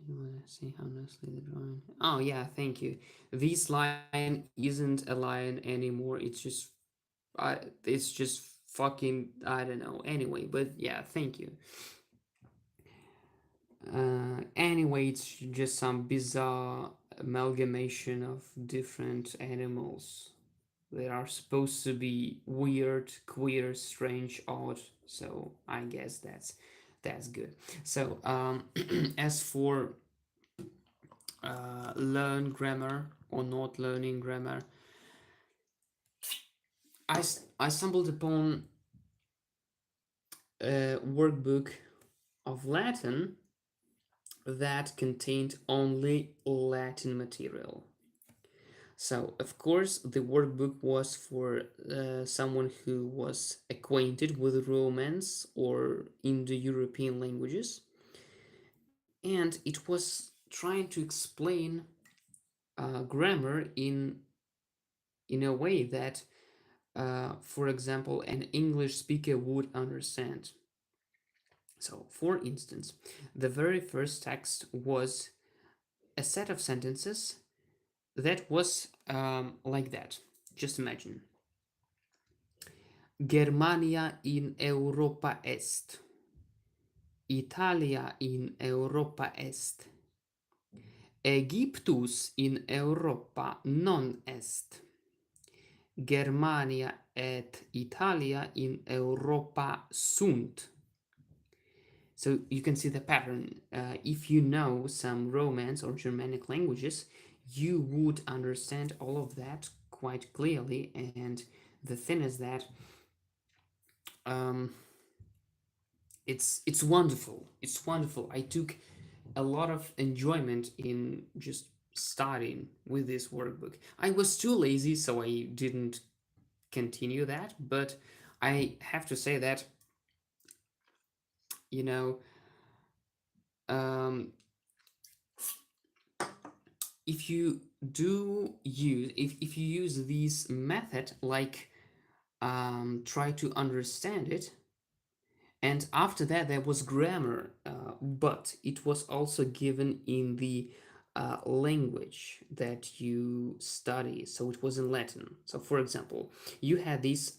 You want to see how nicely the drawing. Oh yeah, thank you. This lion isn't a lion anymore. It's just fucking, I don't know. Anyway, but yeah, thank you. Anyway, it's just some bizarre amalgamation of different animals that are supposed to be weird, queer, strange, odd. So I guess that's good. So as for learn grammar or not learning grammar, I stumbled upon a workbook of Latin that contained only Latin material. So, of course, the workbook was for someone who was acquainted with Romance or Indo European languages, and it was trying to explain grammar in a way that, for example, an English speaker would understand. So, for instance, the very first text was a set of sentences that was like that. Just imagine. Germania in Europa est. Italia in Europa est. Egyptus in Europa non est. Germania et Italia in Europa sunt. So you can see the pattern. If you know some Romance or Germanic languages, you would understand all of that quite clearly. And the thing is that um, it's wonderful. It's wonderful. I took a lot of enjoyment in just starting with this workbook. I was too lazy, so I didn't continue that. But I have to say that, you know, um, if you if you use this method, like try to understand it, and after that there was grammar, but it was also given in the language that you study, so it was in Latin. So for example, you had these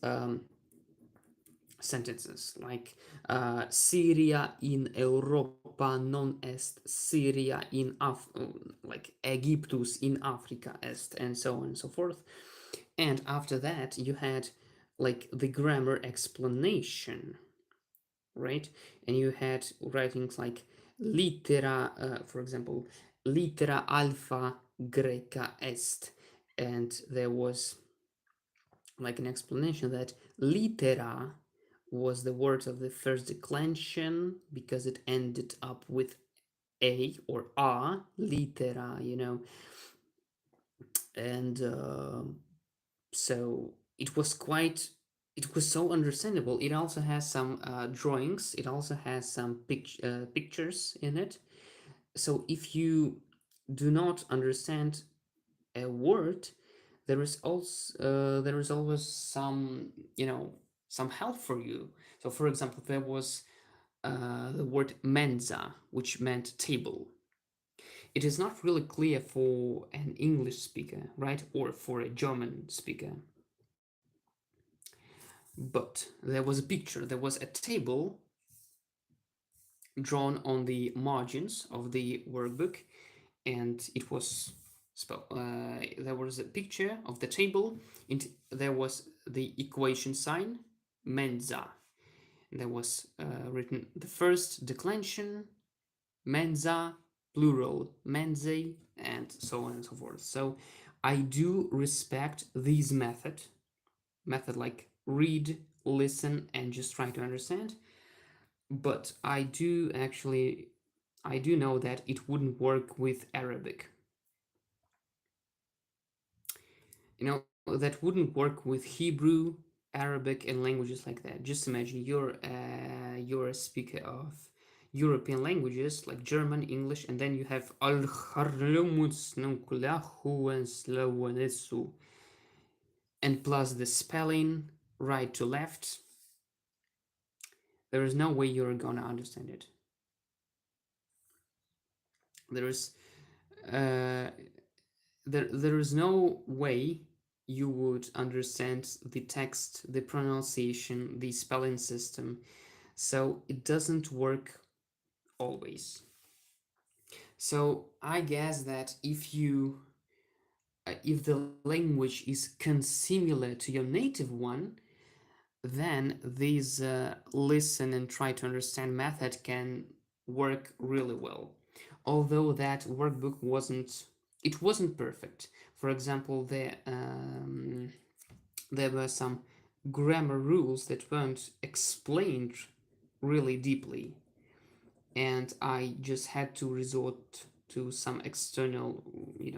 sentences like Syria in Europa non est, Syria in like Egyptus in Africa est, and so on and so forth. And after that, you had like the grammar explanation. right? And you had writings like litera, for example, litera alpha greca est, and there was like an explanation that litera was the word of the first declension because it ended up with a or a litera, and so it was quite, it was so understandable. It also has some drawings, it also has some pictures in it. So if you do not understand a word, there is always some, some help for you. So for example, there was the word mensa, which meant table. It is not really clear for an English speaker, right, or for a German speaker. But there was a picture, there was a table drawn on the margins of the workbook, and it was there was a picture of the table, and there was the equation sign mensa. There was written the first declension mensa, plural mensae, and so on and so forth. So I do respect these method like read, listen, and just try to understand. But I do know that it wouldn't work with Arabic. That wouldn't work with Hebrew, Arabic, and languages like that. Just imagine you're a speaker of European languages like German, English, and then you have and plus the spelling right to left. There is no way you're gonna understand it. There is uh, there is no way you would understand the text, the pronunciation, the spelling system. So it doesn't work always. So I guess that if the language is consimilar to your native one, then this listen and try to understand method can work really well. Although that workbook wasn't perfect. For example, there were some grammar rules that weren't explained really deeply, and I just had to resort to some external,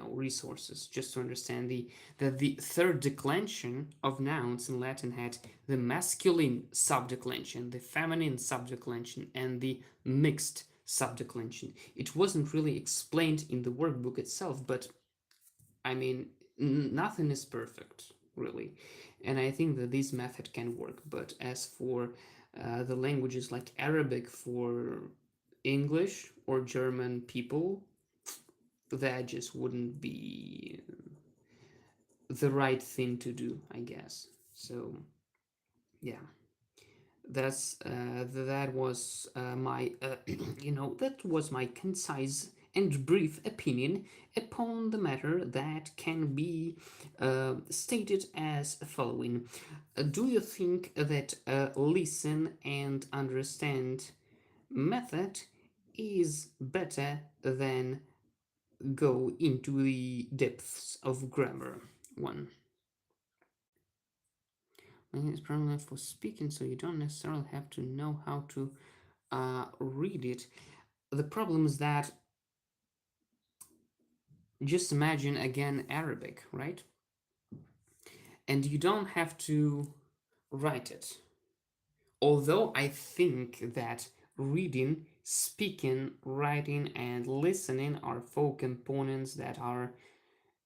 resources just to understand that the third declension of nouns in Latin had the masculine subdeclension, the feminine subdeclension, and the mixed subdeclension. It wasn't really explained in the workbook itself, but I mean, nothing is perfect, really. And I think that this method can work. But as for the languages like Arabic for English or German people, that just wouldn't be the right thing to do, I guess. So, yeah. That was my that was my concise and brief opinion upon the matter that can be stated as following. Do you think that listen and understand method is better than go into the depths of grammar? One. It's probably for speaking, so you don't necessarily have to know how to read it. The problem is that just imagine again Arabic, right? And you don't have to write it. Although I think that reading, speaking, writing, and listening are four components that are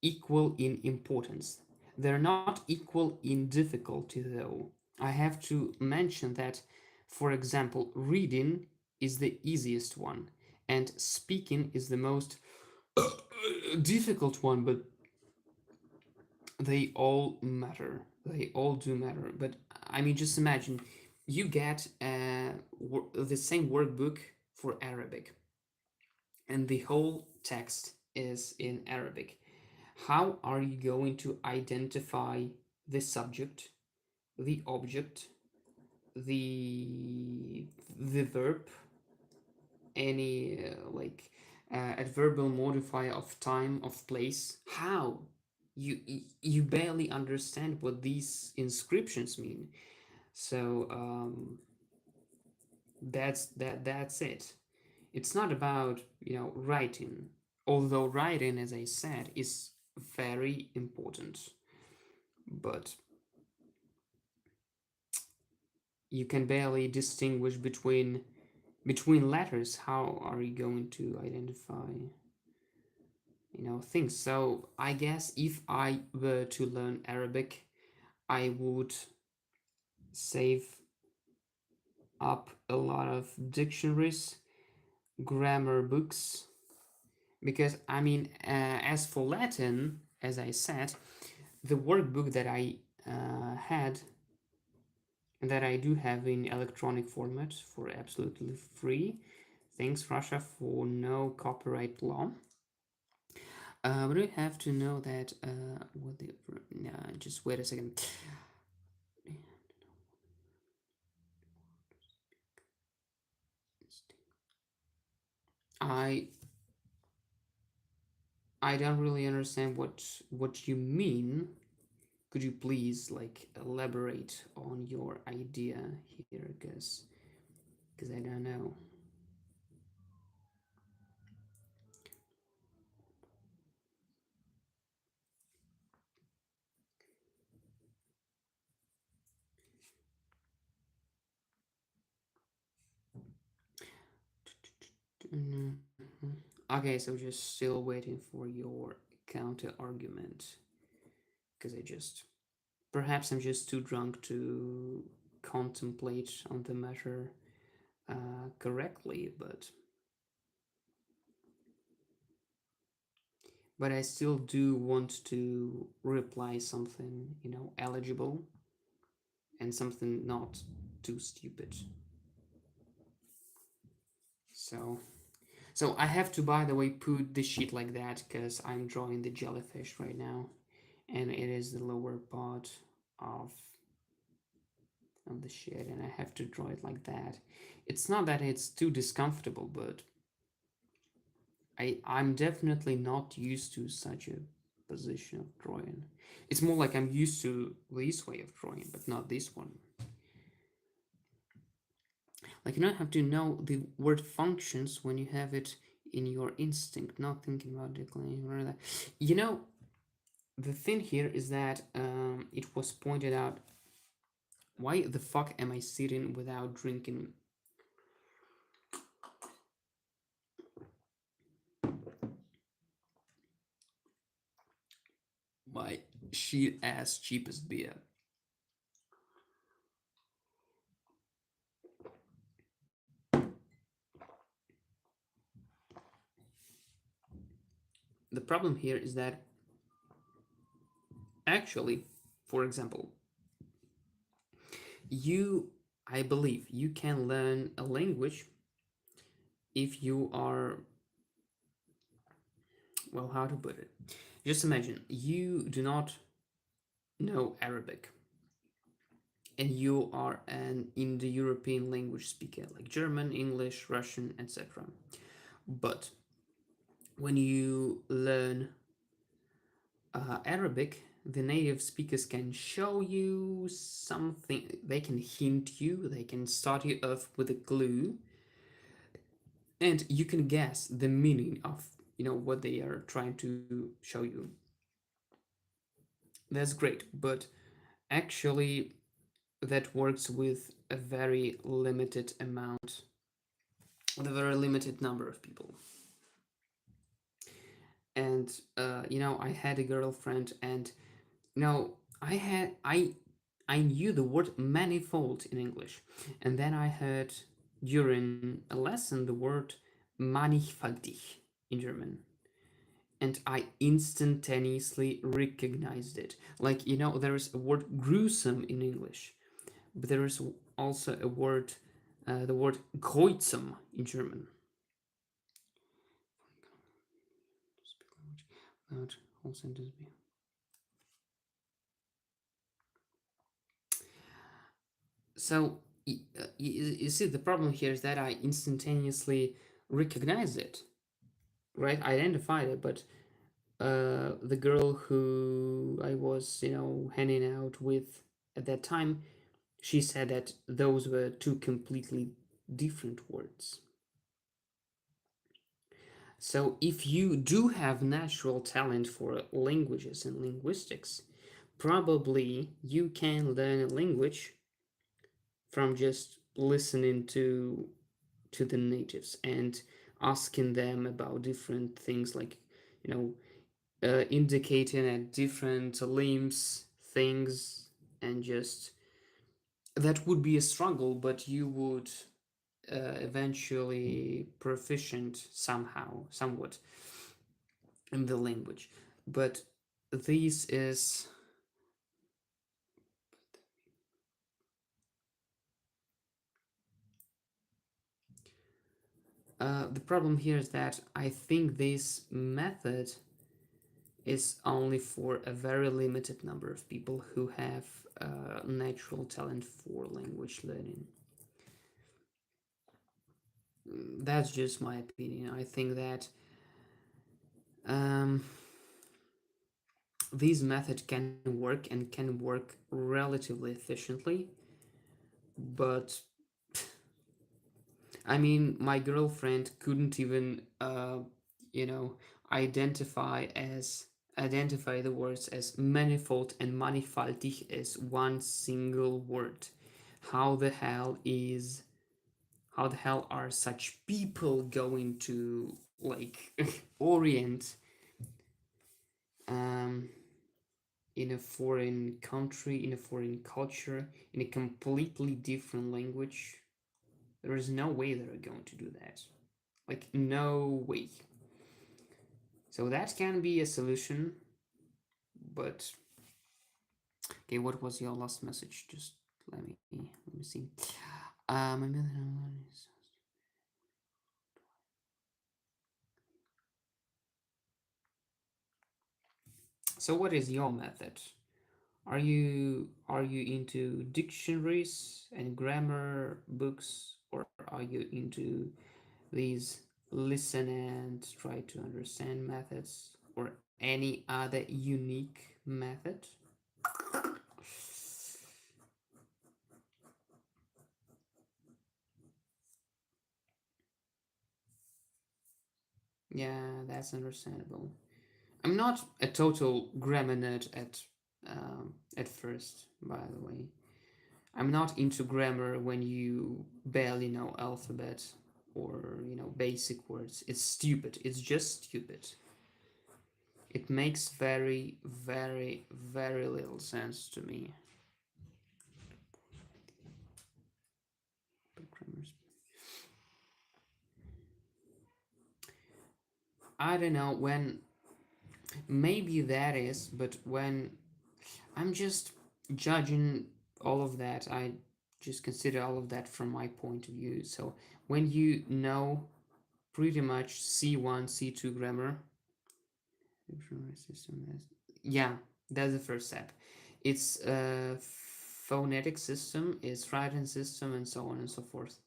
equal in importance. They're not equal in difficulty, though. I have to mention that, for example, reading is the easiest one, and speaking is the most difficult one, but they all matter. They all do matter. But I mean, just imagine you get the same workbook for Arabic, and the whole text is in Arabic. How are you going to identify the subject, the object, the the verb, any adverbial modifier of time, of place. How? You barely understand what these inscriptions mean. So that's it. It's not about, writing, although writing, as I said, is very important. But you can barely distinguish between letters. How are you going to identify, things? So I guess if I were to learn Arabic, I would save up a lot of dictionaries, grammar books, because I mean, as for Latin, as I said, the workbook that I had, that I do have in electronic format for absolutely free. Thanks, Russia, for no copyright law. But we have to know that. What the? No, just wait a second. I I don't really understand what you mean. Could you please like elaborate on your idea here, because I don't know. Mhm. Okay, so just still waiting for your counter argument, because I just perhaps I'm just too drunk to contemplate on the matter correctly, but I still do want to reply something, eligible, and something not too stupid. So, so I have to, by the way, put the sheet like that because I'm drawing the jellyfish right now, and it is the lower part of of the shit, and I have to draw it like that. It's not that it's too discomfortable, but I'm definitely not used to such a position of drawing. It's more like I'm used to this way of drawing, but not this one. Like you don't have to know the word functions when you have it in your instinct, not thinking about declining or that. You know, the thing here is that it was pointed out. Why the fuck am I sitting without drinking my shit ass cheapest beer? The problem here is that actually, for example, you, I believe, you can learn a language if you are, well, how to put it? Just imagine you do not know Arabic and you are an Indo-European language speaker like German, English, Russian, etc. But when you learn Arabic, the native speakers can show you something, they can hint you, they can start you off with a clue, and you can guess the meaning of what they are trying to show you. That's great, but actually that works with a very limited amount, with a very limited number of people. And I had a girlfriend, and I had I knew the word manifold in English, and then I heard during a lesson the word mannigfaltig in German, and I instantaneously recognized it. Like there is a word gruesome in English, but there is also a word, the word grausam in German. Without whole sentence be. So You see, the problem here is that I instantaneously recognize it, right? I identified it, but the girl who I was, hanging out with at that time, she said that those were two completely different words. So, if you do have natural talent for languages and linguistics, probably you can learn a language from just listening to the natives and asking them about different things like, you know, indicating at different limbs things, and just that would be a struggle, but you would eventually proficient somehow, somewhat in the language. But this is the problem here is that I think this method is only for a very limited number of people who have natural talent for language learning. That's just my opinion. I think that um, this method can work and can work relatively efficiently, but I mean, my girlfriend couldn't even, you know, identify as identify the words as manifold and mannigfaltig as one single word. How the hell is how the hell are such people going to like orient um, in a foreign country, in a foreign culture, in a completely different language? There is no way they're going to do that. Like, no way. So that can be a solution, but okay, what was your last message? Just let me see. Um, so what is your method? Are you into dictionaries and grammar books, or are you into these listen and try to understand methods, or any other unique method? Yeah, that's understandable. I'm not a total grammar nerd at first, by the way. I'm not into grammar when you barely know alphabet or basic words. It's stupid. It's just stupid. It makes very, very, very little sense to me. But I don't know when. Maybe that is, but when I'm just judging all of that, I just consider all of that from my point of view. So when you know pretty much C1, C2 grammar, yeah, that's the first step. It's a phonetic system, it's writing system, and so on and so forth.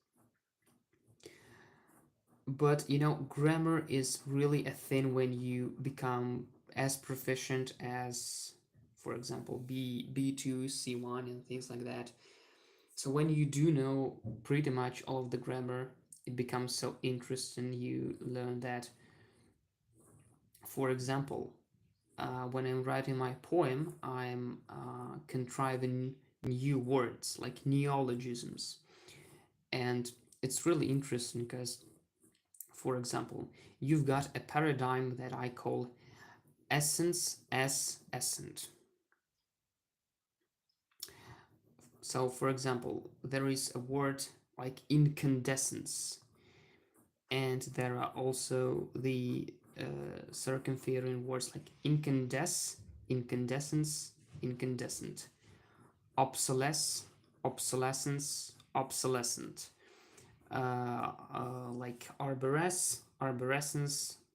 But grammar is really a thing when you become as proficient as, for example, B2, C1, and things like that. So when you do know pretty much all of the grammar, it becomes so interesting. You learn that, for example, when I'm writing my poem, I'm contriving new words like neologisms, and it's really interesting because, for example, you've got a paradigm that I call essence as essent. So, for example, there is a word like incandescence, and there are also the circumferring words like incandescence, incandescent, obsolescence, obsolescent, like arborescence,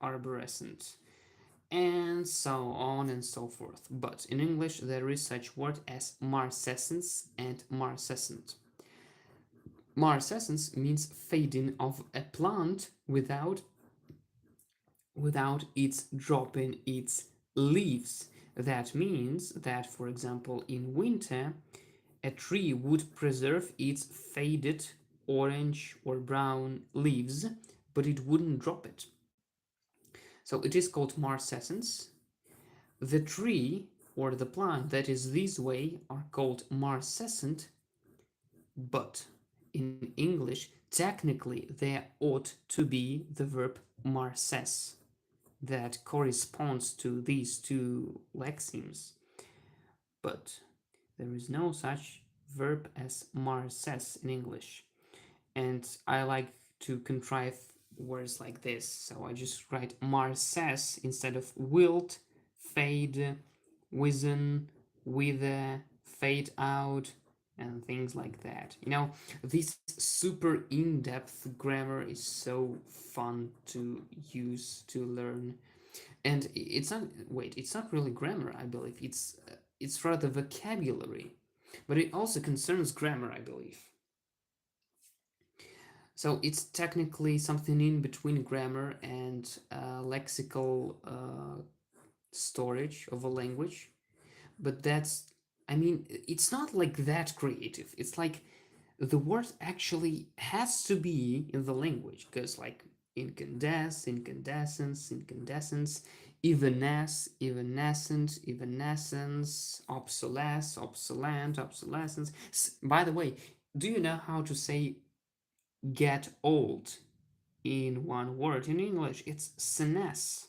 arborescent, and so on and so forth. But in English, there is such word as marcescence and marcescent. Marcescence means fading of a plant without its dropping its leaves. That means that, for example, in winter, a tree would preserve its faded orange or brown leaves, but it wouldn't drop it. So it is called marcescence. The tree or the plant that is this way are called marcescent, but in English, technically, there ought to be the verb marcess that corresponds to these two lexemes, but there is no such verb as marcess in English. And I like to contrive words like this, so I just write marcess instead of wilt, fade, wizen, wither, fade out, and things like that. This super in-depth grammar is so fun to use to learn. And it's not really grammar, I believe. It's rather vocabulary, but it also concerns grammar, I believe. So it's technically something in between grammar and lexical storage of a language. But I mean, it's not like that creative. It's like the word actually has to be in the language, because like incandescence, evanescence, obsolescence. By the way, do you know how to say get old in one word in English? It's senesce.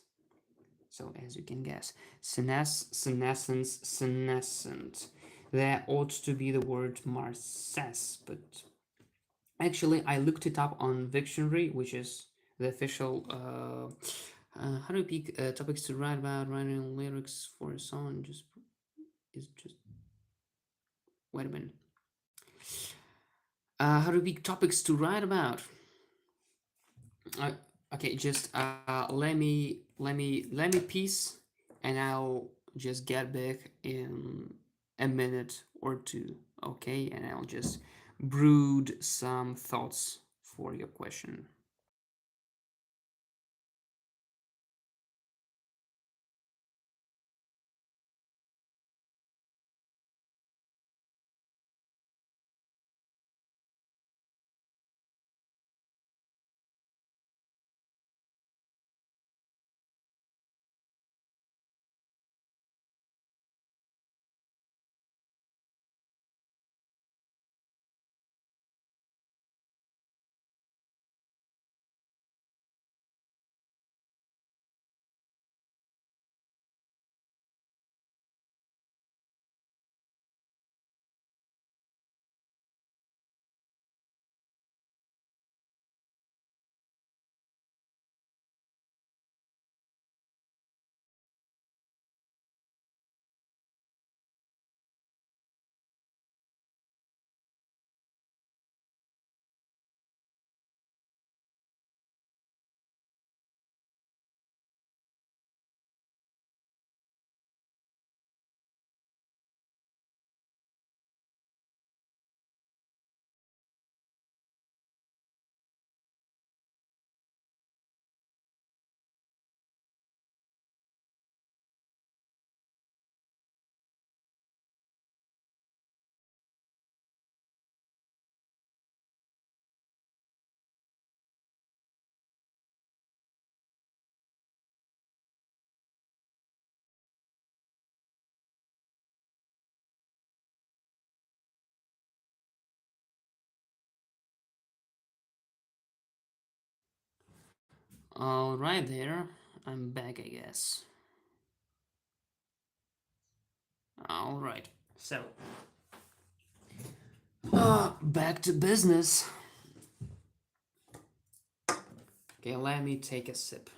So as you can guess, senesce, senescence, senescent. There ought to be the word marcess, but actually I looked it up on Dictionary, which is the official how do you pick topics to write about, writing lyrics for a song. Just wait a minute. How do you pick topics to write about? Uh, okay, just let me peace, and I'll just get back in a minute or two. Okay, and I'll just brood some thoughts for your question. All right, there, I'm back, I guess. All right, so back to business. Okay, let me take a sip.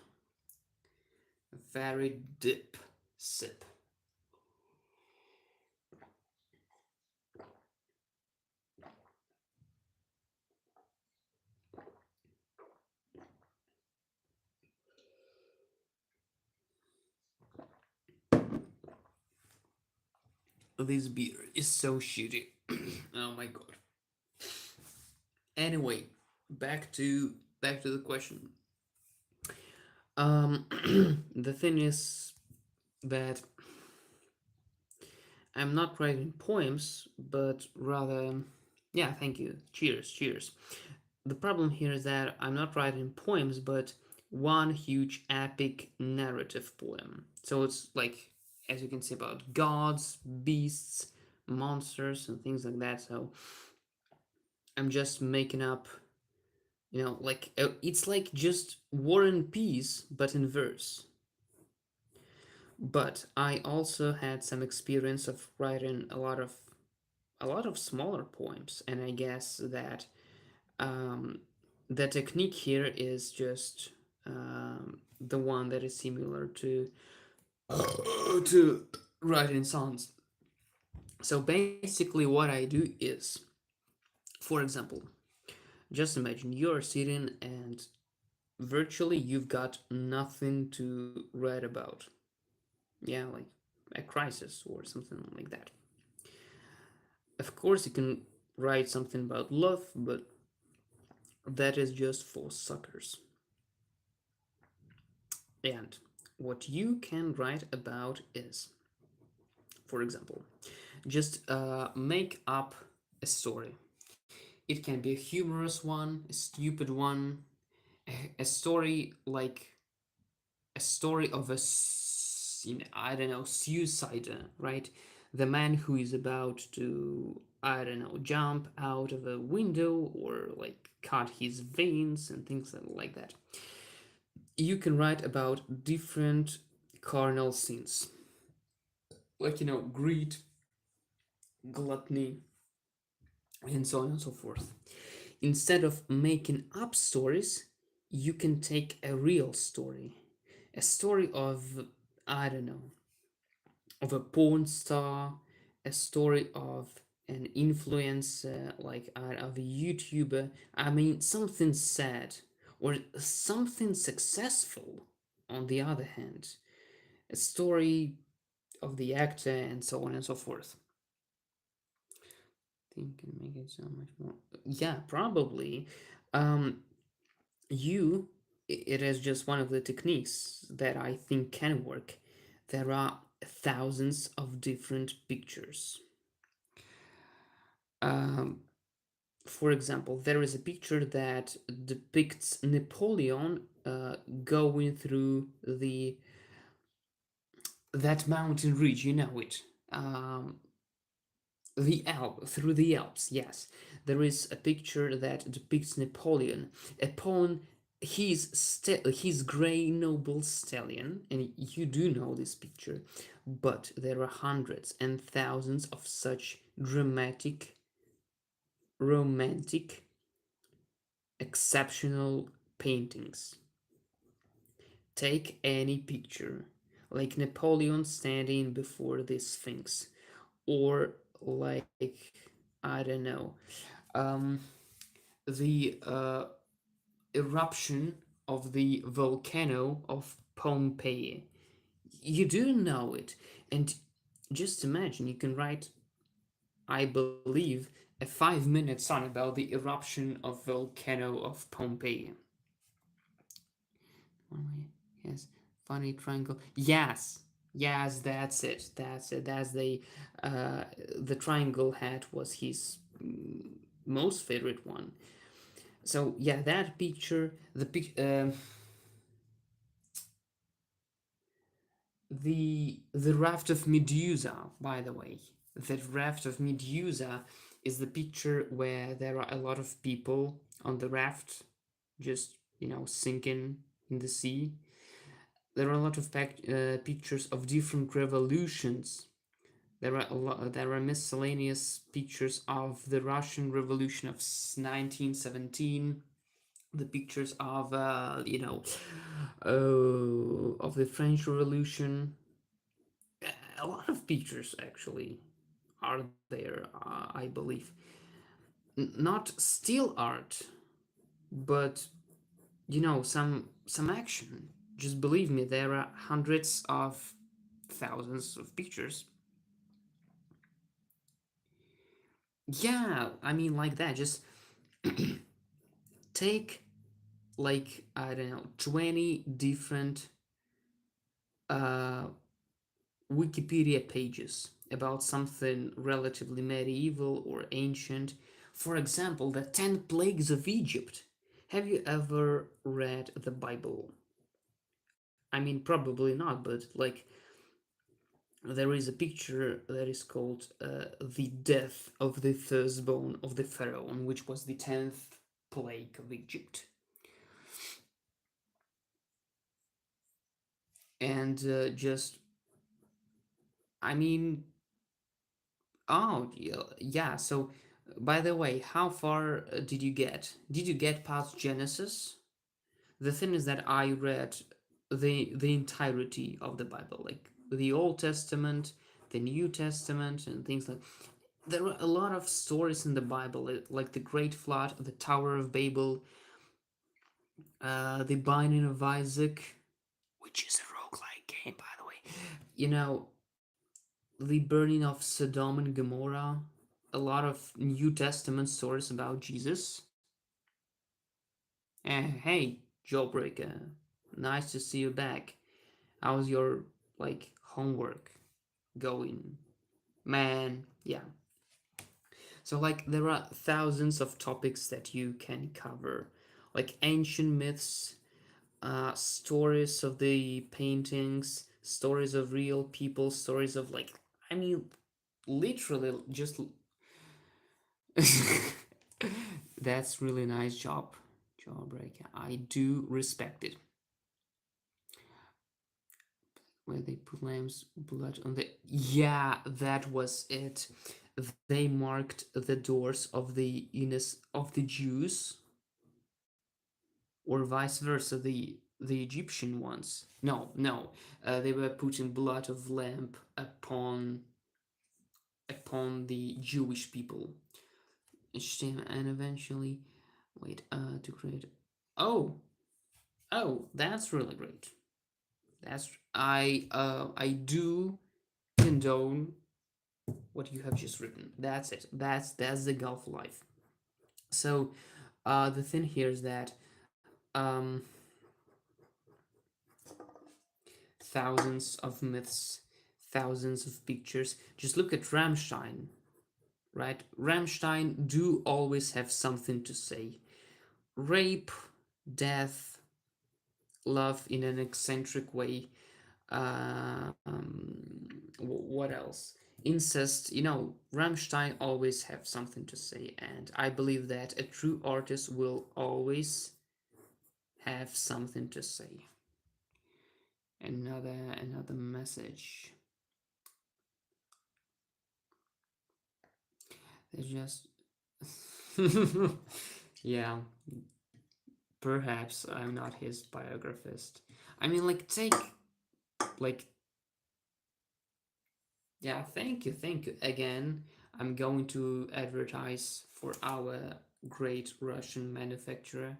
A very deep sip. This beer is so shitty. Oh my god. Anyway, back to the question. The thing is that I'm not writing poems, but rather, yeah, thank you. Cheers, cheers. The problem here is that I'm not writing poems, but one huge epic narrative poem. So it's like, as you can see, about gods, beasts, monsters, and things like that. So I'm just making up, like it's like just War and Peace, but in verse. But I also had some experience of writing a lot of smaller poems, and I guess that um, the technique here is just the one that is similar to writing songs. So basically, what I do is, for example, just imagine you're sitting and virtually you've got nothing to write about. Yeah, like a crisis or something like that. Of course, you can write something about love, but that is just for suckers. And what you can write about is, for example, just make up a story. It can be a humorous one, a stupid one, a story like a story of I don't know, suicider, right? The man who is about to, I don't know, jump out of a window or like cut his veins and things like that. You can write about different carnal sins, like, greed, gluttony, and so on and so forth. Instead of making up stories, you can take a real story, a story of, I don't know, of a porn star, a story of an influencer, like of a YouTuber. I mean, something sad or something successful, on the other hand, a story of the actor, and so on and so forth. Think can make it so much more. Yeah, probably. Um, it is just one of the techniques that I think can work. There are thousands of different pictures. Um, for example, there is a picture that depicts Napoleon going through the that mountain ridge. You know it. Um, through the Alps. Yes, there is a picture that depicts Napoleon upon his gray noble stallion, and you do know this picture, but there are hundreds and thousands of such dramatic, romantic, exceptional paintings. Take any picture, like Napoleon standing before the Sphinx, or like, I don't know, um, the eruption of the volcano of Pompeii. You do know it, and just imagine you can write, I believe, a 5-minute song about the eruption of volcano of Pompeii. Yes, funny triangle. Yes, yes, that's it. That's it. The triangle hat was his most favorite one. So yeah, that picture, the raft of Medusa, by the way. The raft of Medusa is the picture where there are a lot of people on the raft, just, sinking in the sea. There are a lot of pictures of different revolutions. There are miscellaneous pictures of the Russian Revolution of 1917, the pictures of of the French Revolution. A lot of pictures actually are there, I believe. Not still art, but some action. Just believe me, there are hundreds of thousands of pictures. Yeah, I mean, like that. Just Take like, I don't know, 20 different uh, Wikipedia pages about something relatively medieval or ancient. For example, the 10 plagues of Egypt. Have you ever read the Bible? I mean, probably not, but like, there is a picture that is called the death of the firstborn of the pharaoh, which was the 10th plague of Egypt. And just, I mean, oh, yeah, yeah. So, by the way, how far did you get? Did you get past Genesis? The thing is that I read the entirety of the Bible, like the Old Testament, the New Testament, and things like. There are a lot of stories in the Bible, like the Great Flood, the Tower of Babel, the Binding of Isaac, which is a roguelike game, by the way. You know, the burning of Sodom and Gomorrah, a lot of New Testament stories about Jesus. Hey, Jawbreaker, nice to see you back. How's your like homework going, man? Yeah. So like there are thousands of topics that you can cover, like ancient myths, stories of the paintings, stories of real people, stories of like, I mean, literally just. That's really nice job, Jawbreaker. I do respect it. Where they put lamb's blood on the, yeah, that was it. They marked the doors of the of the Jews, or vice versa, the Egyptian ones. No, they were putting blood of lamb upon the Jewish people, and eventually, wait, to create. Oh, oh, that's really great. That's I do condone what you have just written. That's it. That's the Gulf life. So, the thing here is that um, thousands of myths, thousands of pictures. Just look at Rammstein, right? Rammstein do always have something to say. Rape, death, love in an eccentric way. What else? Incest. Rammstein always have something to say, and I believe that a true artist will always have something to say. Another message. There's just yeah, perhaps I'm not his biographist. I mean, like, take, like, yeah, thank you again. I'm going to advertise for our great Russian manufacturer.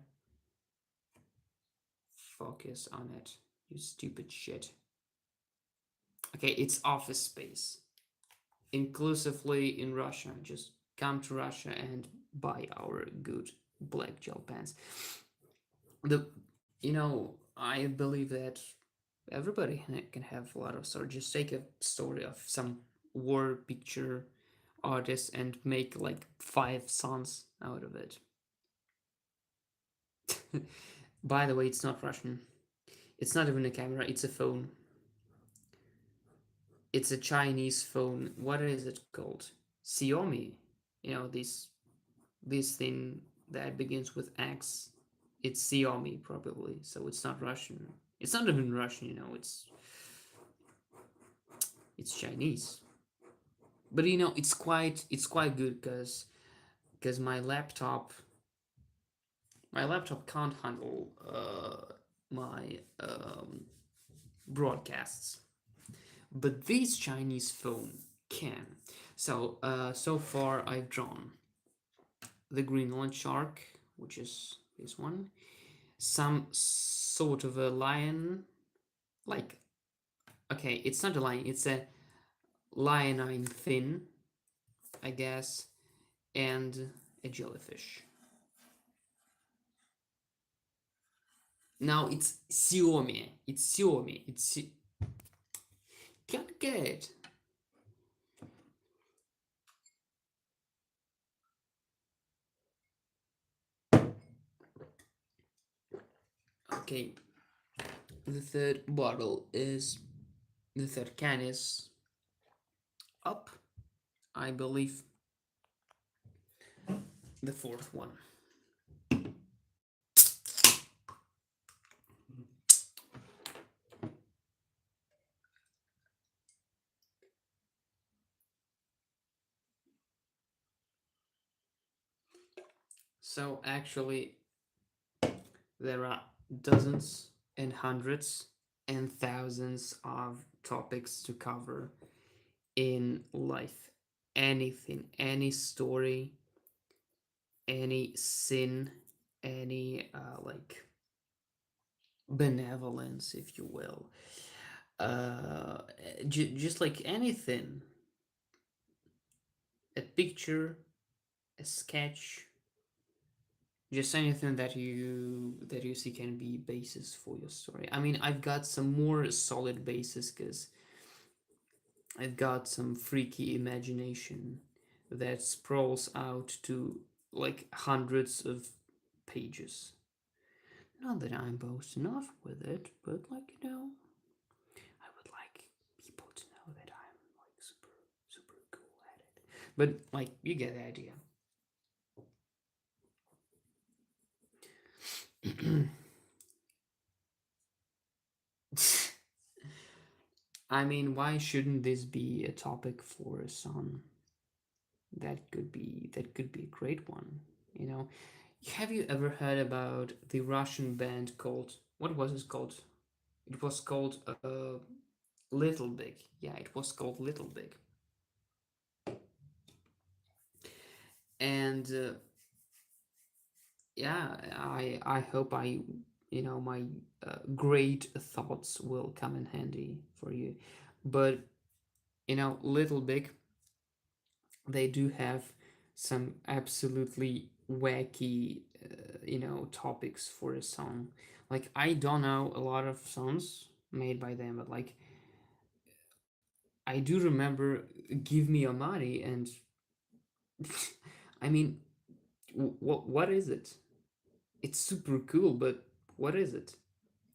Focus on it, you stupid shit. Okay, it's Office Space, inclusively in Russia. Just come to Russia and buy our good black gel pens. The I believe that everybody can have a lot of story. Just take a story of some war picture artist and make like 5 songs out of it. By the way, it's not Russian. It's not even a camera, it's a phone. It's a Chinese phone. What is it called? Xiaomi. This thing that begins with X. It's Xiaomi probably. So it's not Russian. It's not even Russian. It's Chinese. But it's quite good because my laptop can't handle my broadcasts, but this Chinese phone can. So far I've drawn the Greenland shark, which is this one, some sort of a lion, like, okay, it's not a lion, it's a lionine fin, I guess, and a jellyfish. Now it's Xiaomi. It's Xiaomi. Can't get it. Okay, the third bottle is the third can is up. I believe the fourth one. So actually, there are dozens and hundreds and thousands of topics to cover in life. Anything, any story, any sin, any benevolence, if you will. Uh, just like anything, a picture, a sketch, just anything that you see can be basis for your story. I mean, I've got some more solid basis because I've got some freaky imagination that sprawls out to like hundreds of pages. Not that I'm boasting off with it, but like, I would like people to know that I'm like super, super cool at it. But like, you get the idea. I mean, why shouldn't this be a topic for a song? That could be a great one. You know, have you ever heard about the Russian band called what was it called? It was called Little Big. Yeah, it was called Little Big. And yeah, I hope my great thoughts will come in handy for you. But Little Big, they do have some absolutely wacky topics for a song. Like, I don't know a lot of songs made by them, but like, I do remember Give Me Your Money. And I mean, what is it? It's super cool, but what is it?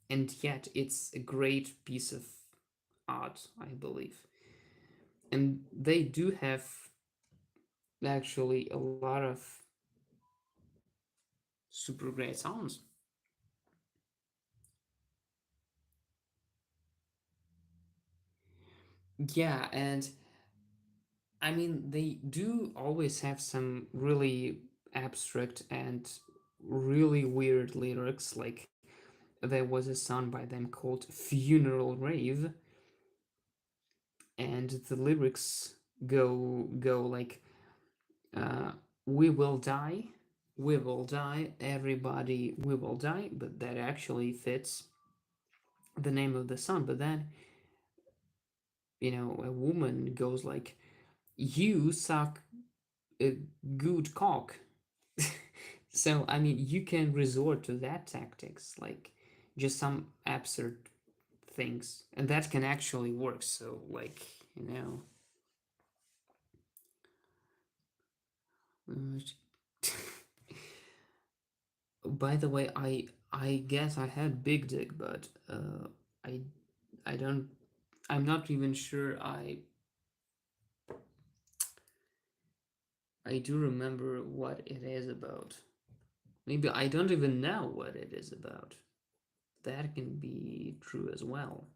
And yet it's a great piece of art, I believe. And they do have actually a lot of super great songs. Yeah, and I mean, they do always have some really abstract and really weird lyrics. Like, there was a song by them called Funeral Rave, and the lyrics go like, uh, we will die, we will die, everybody, we will die. But that actually fits the name of the song. But then, a woman goes like, you suck a good cock. So, I mean, you can resort to that tactics, like just some absurd things, and that can actually work. So, like, you know, by the way, I guess I had big dick, but I I don't. I'm not even sure. I do remember what it is about. Maybe I don't even know what it is about. That can be true as well.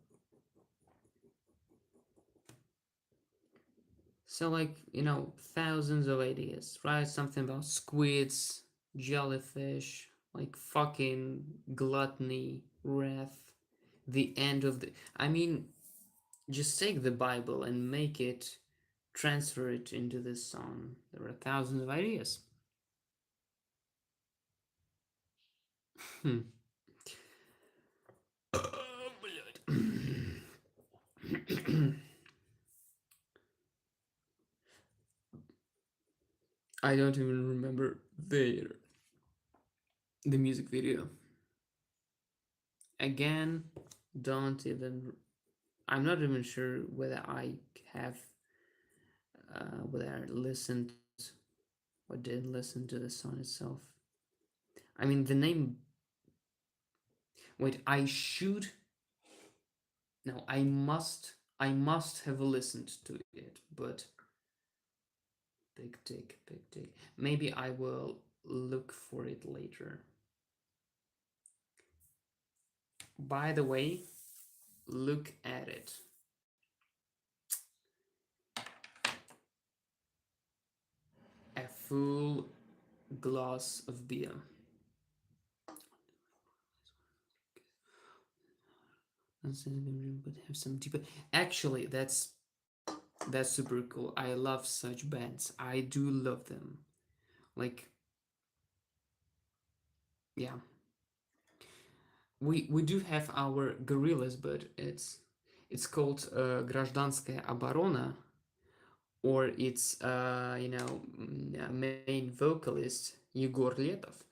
So, like, thousands of ideas, right? Something about squids, jellyfish, like fucking gluttony, wrath, the end of the. I mean, just take the Bible and make it, transfer it into this song. There are thousands of ideas. Hmm. I don't even remember the music video. Again, don't even. I'm not even sure whether I have, whether I listened or didn't listen to the song itself. I mean, the name. Wait, I should. No, I must. I must have listened to it, but big dig, big dig. Maybe I will look for it later. By the way, look at it. A full glass of beer. But have some deeper. Actually, that's super cool. I love such bands. I do love them. Like, yeah, we do have our gorillas, but it's called Гражданская оборона, or its main vocalist Yegor Letov,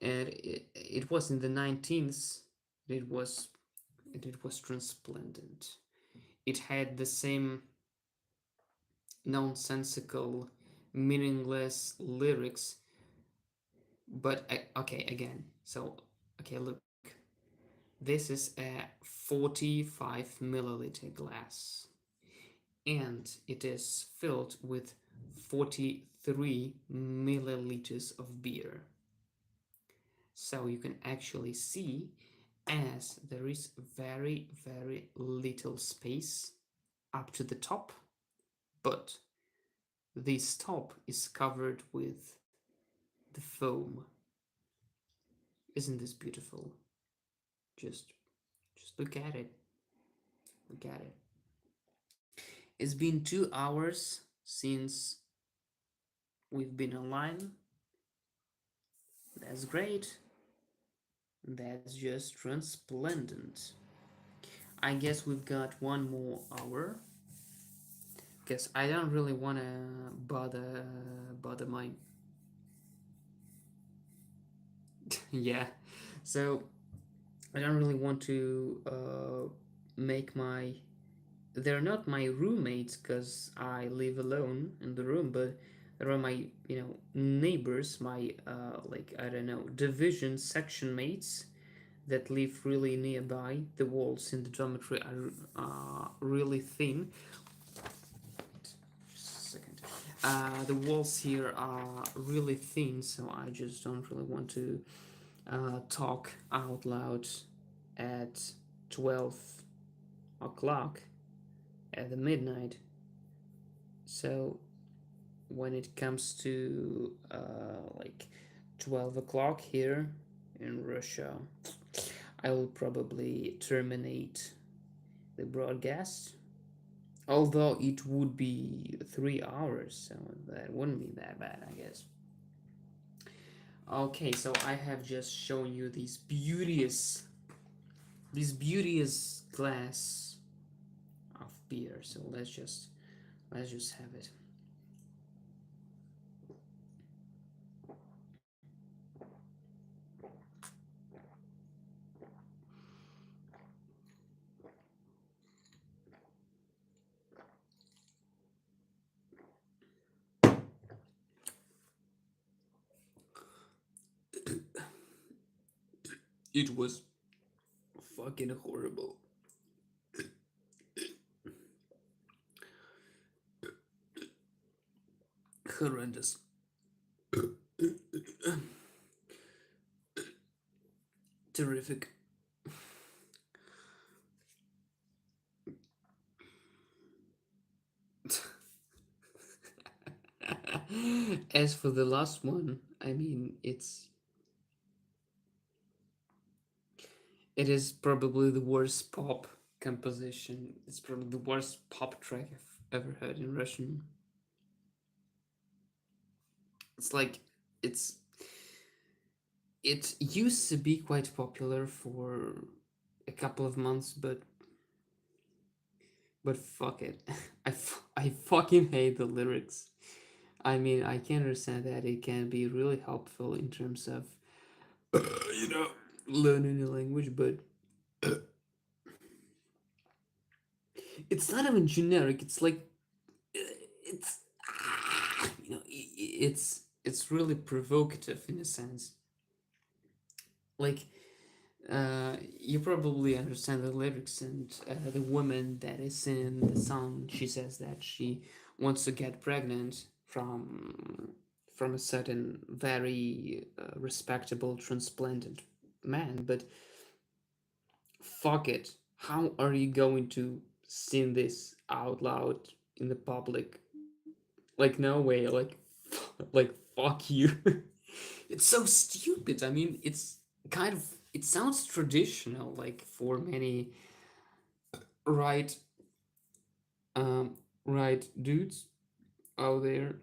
and it was in the 19th. It was it was transplendent. It had the same nonsensical, meaningless lyrics, but okay, again. So okay, look, this is a 45 milliliter glass, and it is filled with 43 milliliters of beer. So you can actually see, as there is very little space up to the top, but this top is covered with the foam. Isn't this beautiful? Just just look at it. Look at it. It's been 2 hours since we've been online. That's great. That's just transplendent. I guess we've got one more hour. Because I don't really wanna bother my yeah. So I don't really want to make my they're not my roommates because I live alone in the room, but there are my neighbors, my like I don't know division section mates that live really nearby. The walls in the dormitory are really thin. Just a second. The walls here are really thin, so I just don't really want to talk out loud at 12 o'clock at the midnight. So when it comes to like 12 o'clock here in Russia, I will probably terminate the broadcast. Although it would be 3 hours, so that wouldn't be that bad, I guess. Okay, so I have just shown you this beauteous glass of beer. So let's just have it. It was fucking horrible. Horrendous. Terrific. As for the last one, I mean, it is probably the worst pop composition. It's probably the worst pop track I've ever heard in Russian. It's like it's it used to be quite popular for a couple of months, but fuck it. I fucking hate the lyrics. I mean, I can understand that it can be really helpful in terms of you know learning a language, but It's not even generic. It's like it's it's really provocative in a sense. Like you probably understand the lyrics, and the woman that is in the song, she says that she wants to get pregnant from a certain very respectable transplanted man, but fuck it, how are you going to sing this out loud in the public? Like, no way, like fuck you. It's so stupid. I mean, it's kind of, it sounds traditional, like for many right um right dudes out there.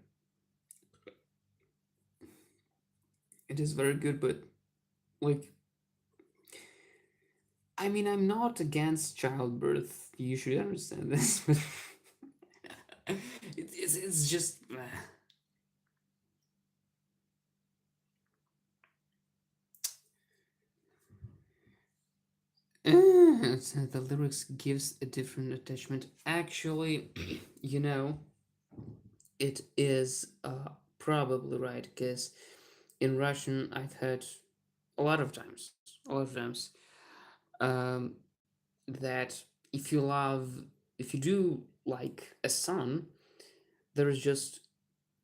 It is very good, but like, I mean, I'm not against childbirth, you should understand this, but it's just so the lyrics gives a different attachment. Actually, you know, it is probably right, because in Russian I've heard a lot of times, a lot of times, um, that if you love, if you do like a son, there is just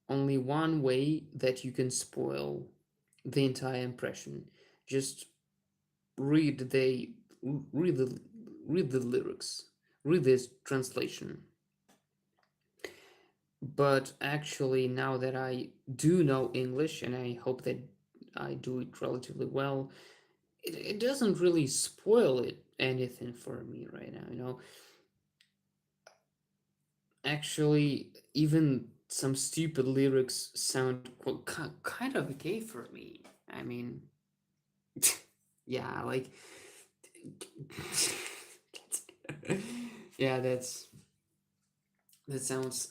only one way that you can spoil the entire impression. Just read the read the read the lyrics, read this translation. But actually, now that I do know English, and I hope that I do it relatively well, it doesn't really spoil it anything for me right now. Actually, even some stupid lyrics sound kind of okay for me. I mean, yeah, like, yeah, that sounds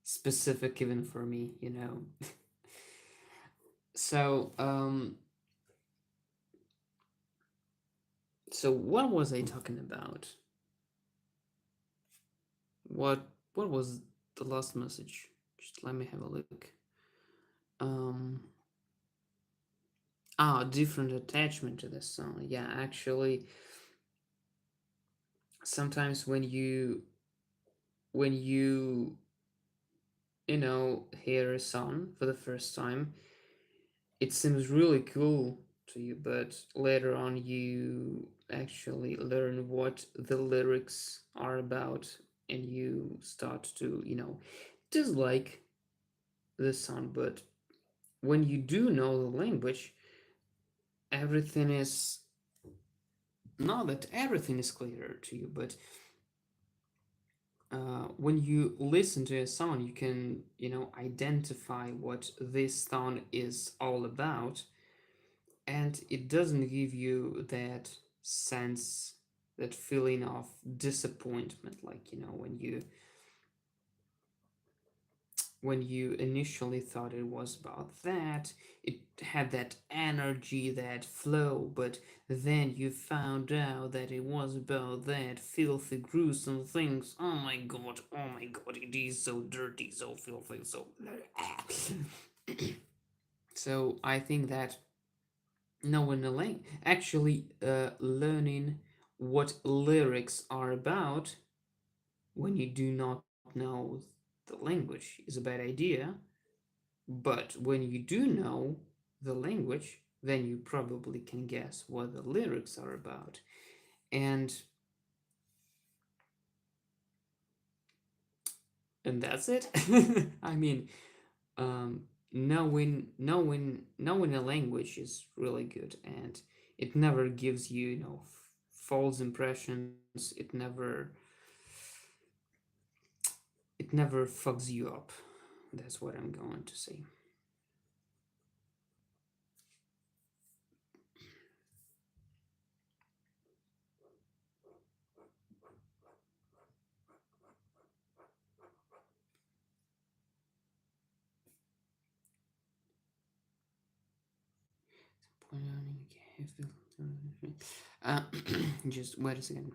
specific even for me. So, so what was I talking about? What what was the last message? Just let me have a look. Um, different attachment to the song. Yeah, actually, sometimes when you hear a song for the first time, it seems really cool to you, but later on you actually learn what the lyrics are about, and you start to dislike the song. But when you do know the language, everything is, not that everything is clearer to you, but when you listen to a song, you can identify what this song is all about, and it doesn't give you that sense, that feeling of disappointment, like when you initially thought it was about that. It had that energy, that flow, but then you found out that it was about that filthy, gruesome things. Oh my god, it is so dirty, so filthy, so. So I think that knowing the language, actually learning what lyrics are about when you do not know the language is a bad idea. But when you do know the language, then you probably can guess what the lyrics are about. And that's it. I mean, knowing a language is really good, and it never gives you, false impressions. It never fucks you up. That's what I'm going to say. Uh, just wait a second.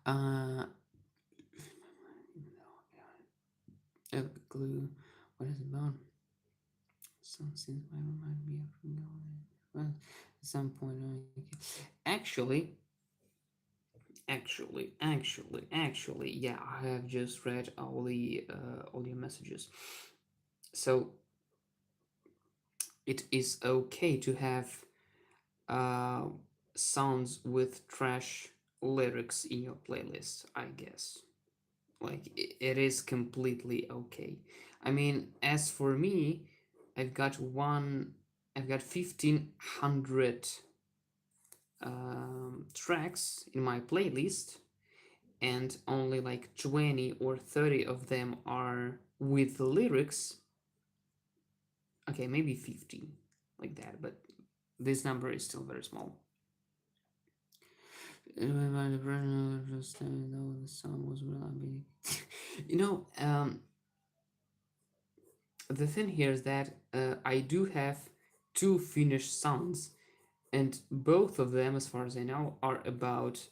Uh, glue. What is it about? Some things might remind me of well, at some point. Actually, actually, yeah, I have just read all your messages. So it is okay to have uh, songs with trash lyrics in your playlist, I guess. Like it is completely okay. I mean, as for me, I've got one, I've got 1,500 tracks in my playlist, and only like 20 or 30 of them are with the lyrics. Okay, maybe 50, like that, but this number is still very small. The song was really you know, the thing here is that I do have two finished songs, and both of them, as far as I know, are about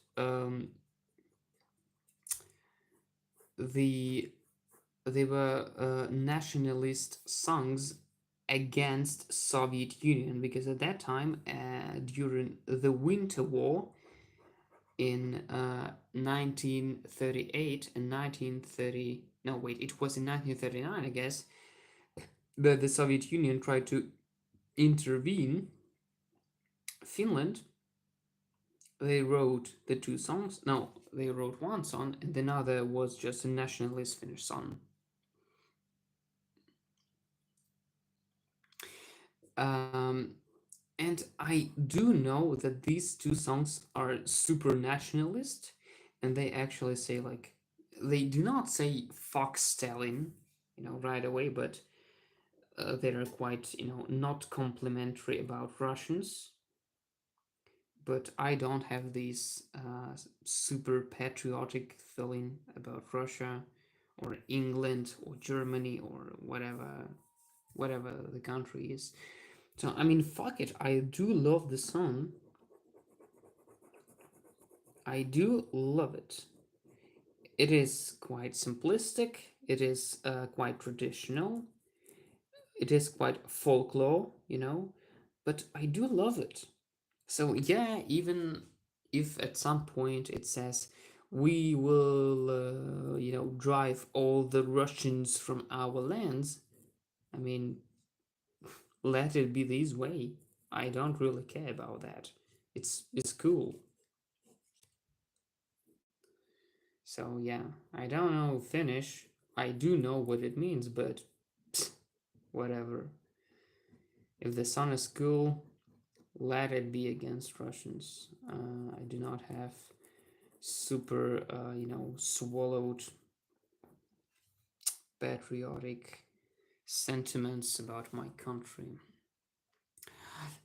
the they were nationalist songs against Soviet Union, because at that time, during the Winter War in 1938 and 1930, no wait, it was in 1939, I guess, that the Soviet Union tried to intervene Finland. They wrote the two songs. No, they wrote one song, and the other was just a nationalist Finnish song. Um, and I do know that these two songs are super nationalist, and they actually say like they do not say "fuck Stalin," right away, but they are quite, not complimentary about Russians. But I don't have this super patriotic feeling about Russia or England or Germany or whatever the country is. So I mean, fuck it. I do love the song. I do love it. It is quite simplistic. It is quite traditional. It is quite folklore, but I do love it. So yeah, even if at some point it says we will, drive all the Russians from our lands, I mean, let it be this way. I don't really care about that. It's cool. So yeah, I don't know Finnish. I do know what it means, but whatever. If the sun is cool, let it be against Russians. I do not have super, swallowed patriotic sentiments about my country.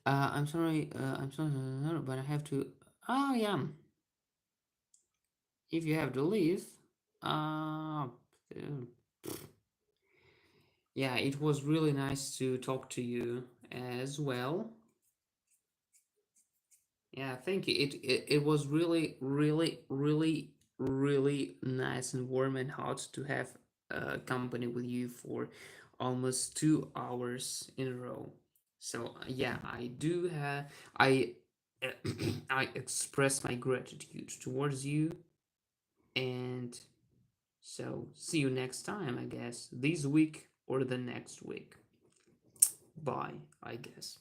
I'm sorry, but I have to. Oh, yeah. If you have to leave, uh, yeah, it was really nice to talk to you as well. Yeah, thank you. It was really, really, really, really nice and warm and hot to have company with you for almost 2 hours in a row. So yeah, I do have I I express my gratitude towards you, and so see you next time, I guess, this week or the next week. Bye, I guess.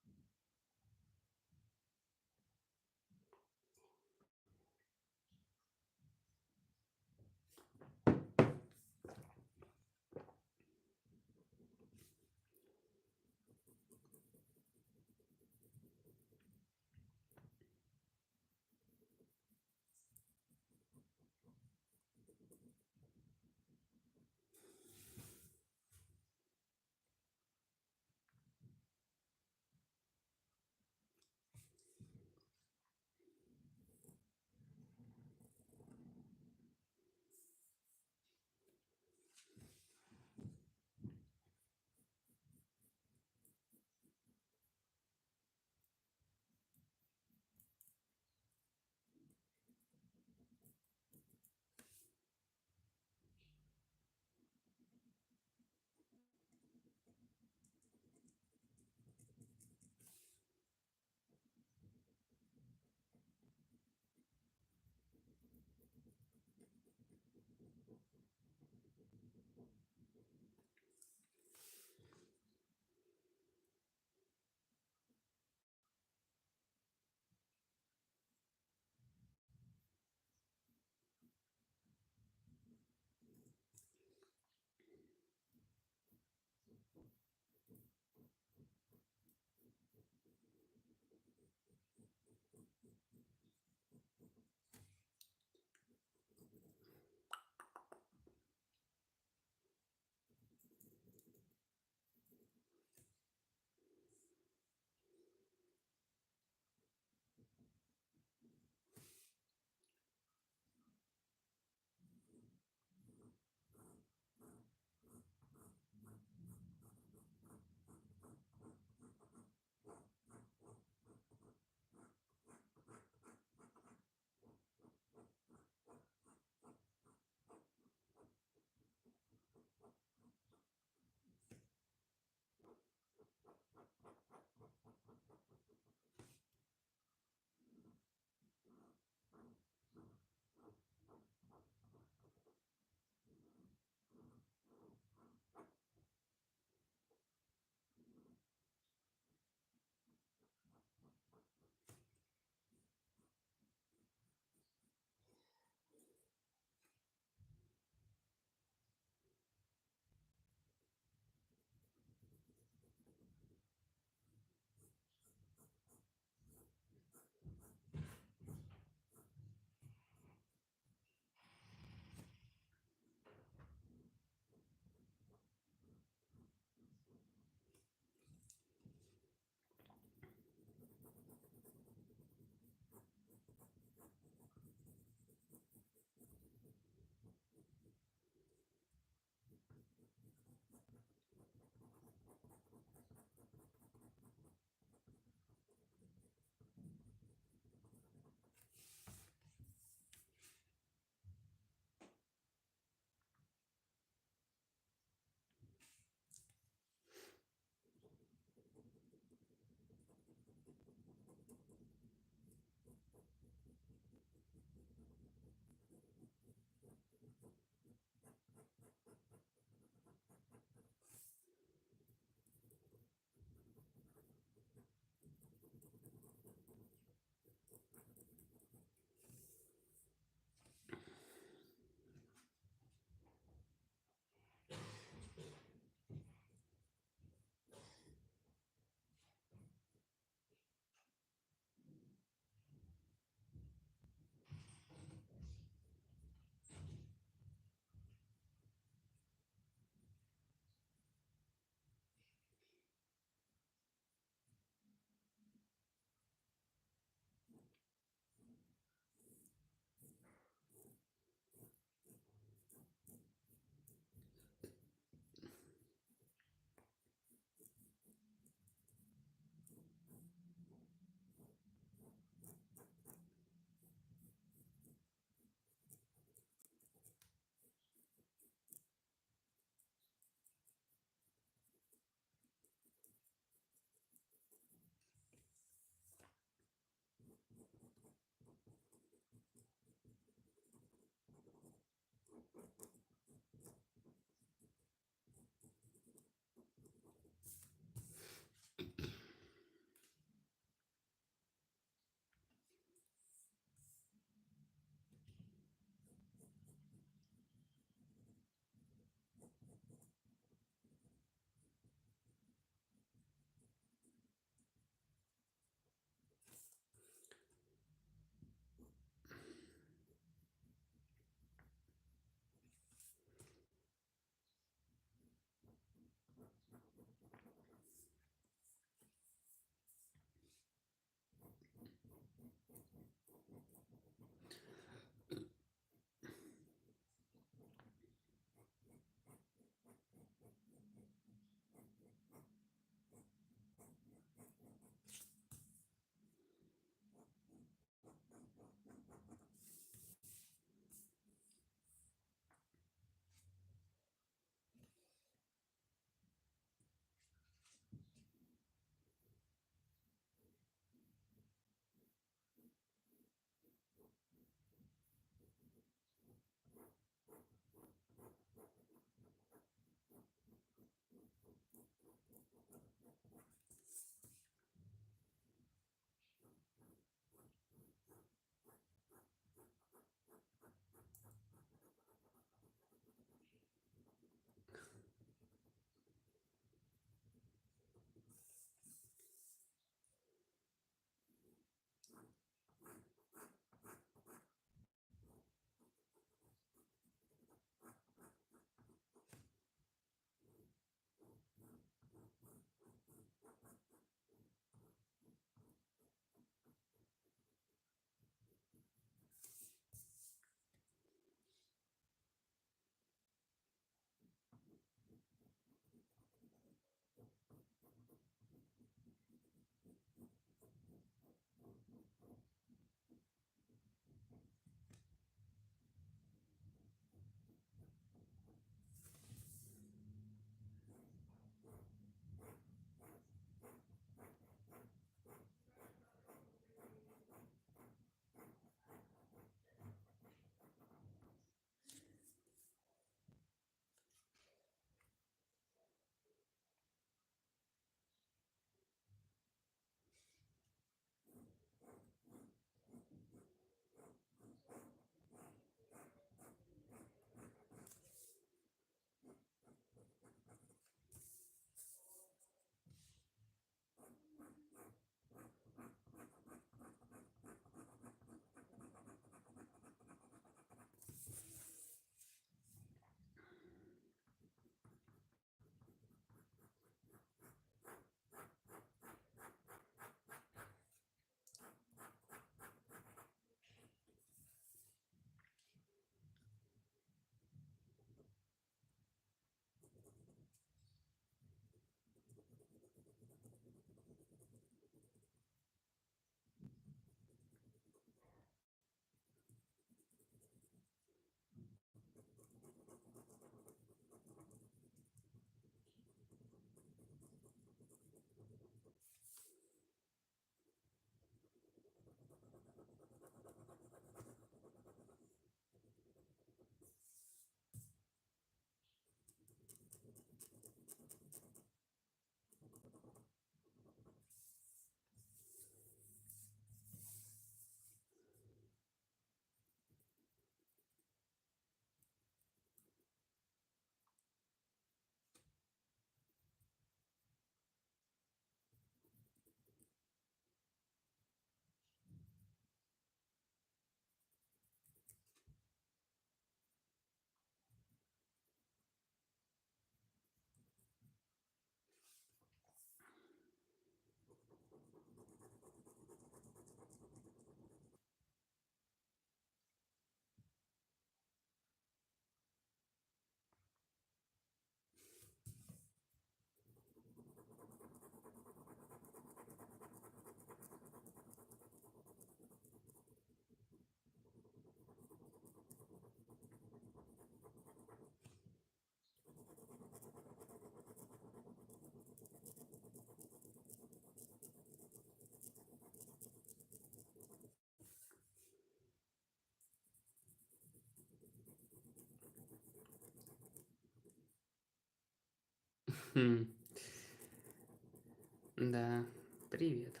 Да, привет.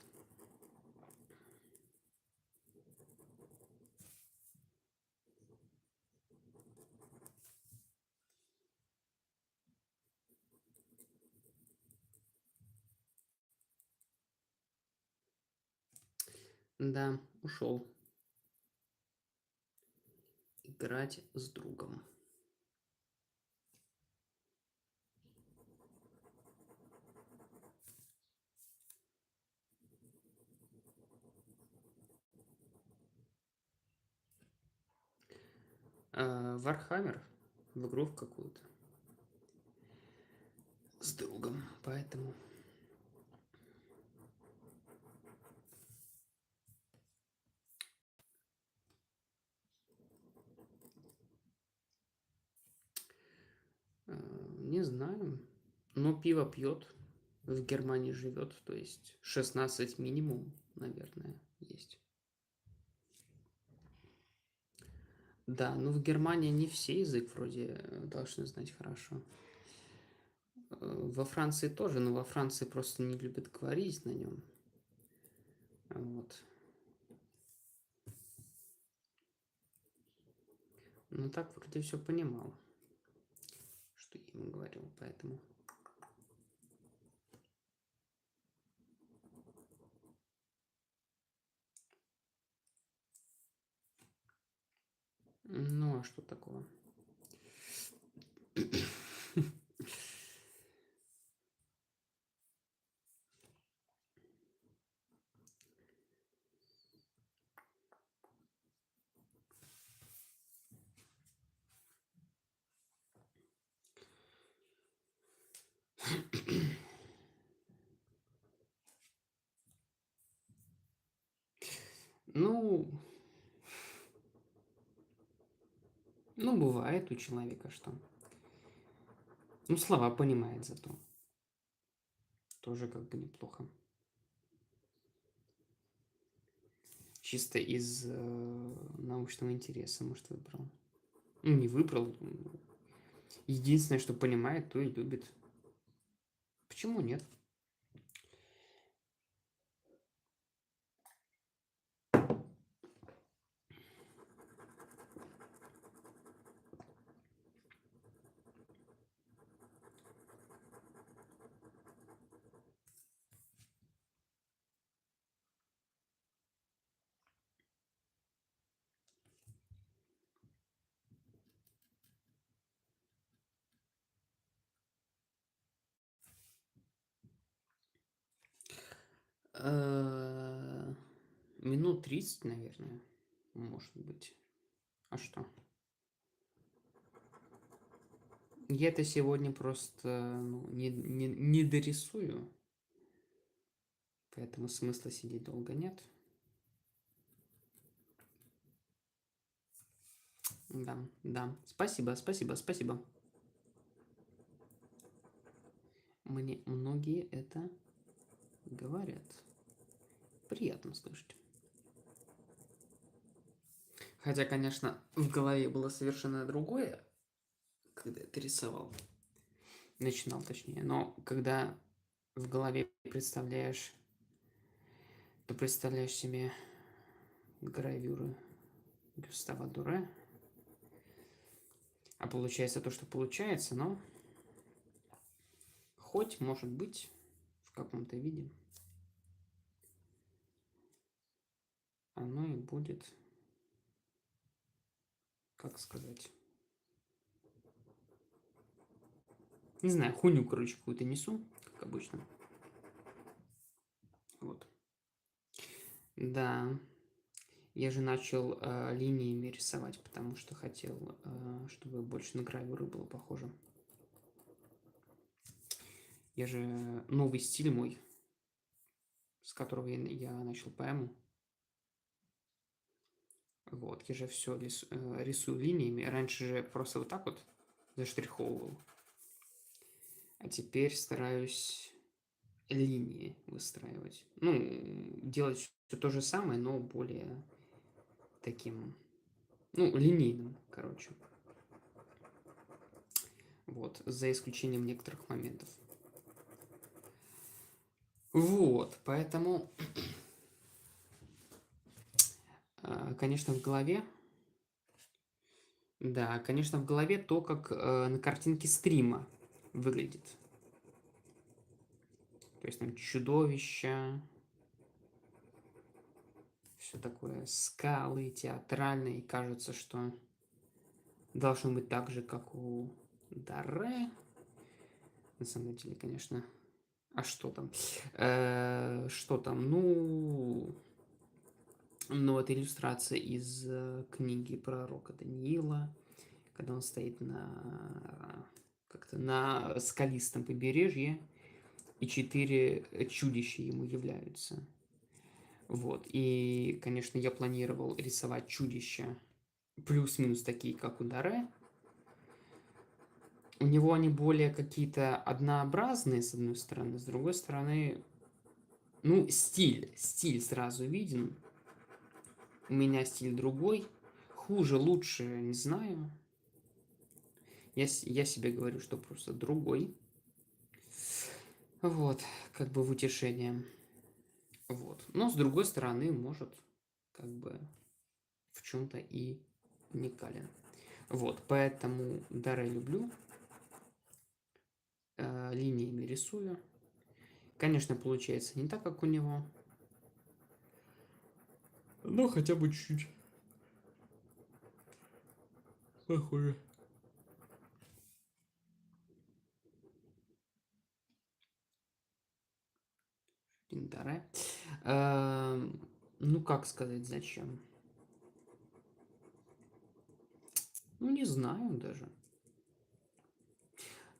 Да, ушел играть с другом. Вархаммер в игру в какую-то с другом, поэтому не знаю. Но пиво пьет, в Германии живет, то есть 16 минимум, наверное, есть. Да, ну в Германии не все язык вроде должны знать хорошо. Во Франции тоже, но во Франции просто не любят говорить на нем. Вот. Ну так вроде все понимал, что я ему говорил, поэтому. Ну а что такого? Ну, ну, бывает у человека что. Ну, слова понимает зато. Тоже как бы неплохо. Чисто из научного интереса, может, выбрал. Ну, не выбрал. Единственное, что понимает, то и любит. Почему нет? Минут 30, наверное, может быть. А что? Я-то сегодня просто не дорисую, поэтому смысла сидеть долго нет. Да, да. Спасибо, спасибо, спасибо. Мне многие это говорят. Приятно слышать. Хотя, конечно, в голове было совершенно другое, когда это рисовал. Начинал, точнее. Но когда в голове представляешь, то представляешь себе гравюры Гюстава Дуре. А получается то, что получается, но хоть, может быть, в каком-то виде оно и будет, как сказать, не знаю, хуйню, короче, какую-то несу, как обычно. Вот. Да, я же начал линиями рисовать, потому что хотел, чтобы больше на гравюры было похоже. Я же новый стиль мой, с которого я начал поэму. Вот, я же все рисую линиями. Раньше же просто вот так вот заштриховывал. А теперь стараюсь линии выстраивать. Ну, делать все то же самое, но более таким, ну, линейным, короче. Вот, за исключением некоторых моментов. Вот, поэтому, конечно, в голове, да, конечно, в голове то, как на картинке стрима выглядит. То есть там чудовища, все такое, скалы театральные, и кажется, что должно быть так же, как у Даре. На самом деле, конечно. А что там? Что там? Ну, это иллюстрация из книги пророка Даниила, когда он стоит как-то на скалистом побережье, и 4 чудища ему являются. Вот. И, конечно, я планировал рисовать чудища плюс-минус такие, как у Даре. У него они более какие-то однообразные, с одной стороны, с другой стороны, ну, стиль сразу виден. У меня стиль другой. Хуже, лучше, не знаю. Я себе говорю, что просто другой. Вот, как бы в утешение. Вот. Но с другой стороны, может, как бы в чем-то и уникален. Вот, поэтому Даре люблю. Линиями рисую. Конечно, получается не так, как у него. Но хотя бы чуть похоже. Даре. Ну, как сказать, зачем? Ну, не знаю даже.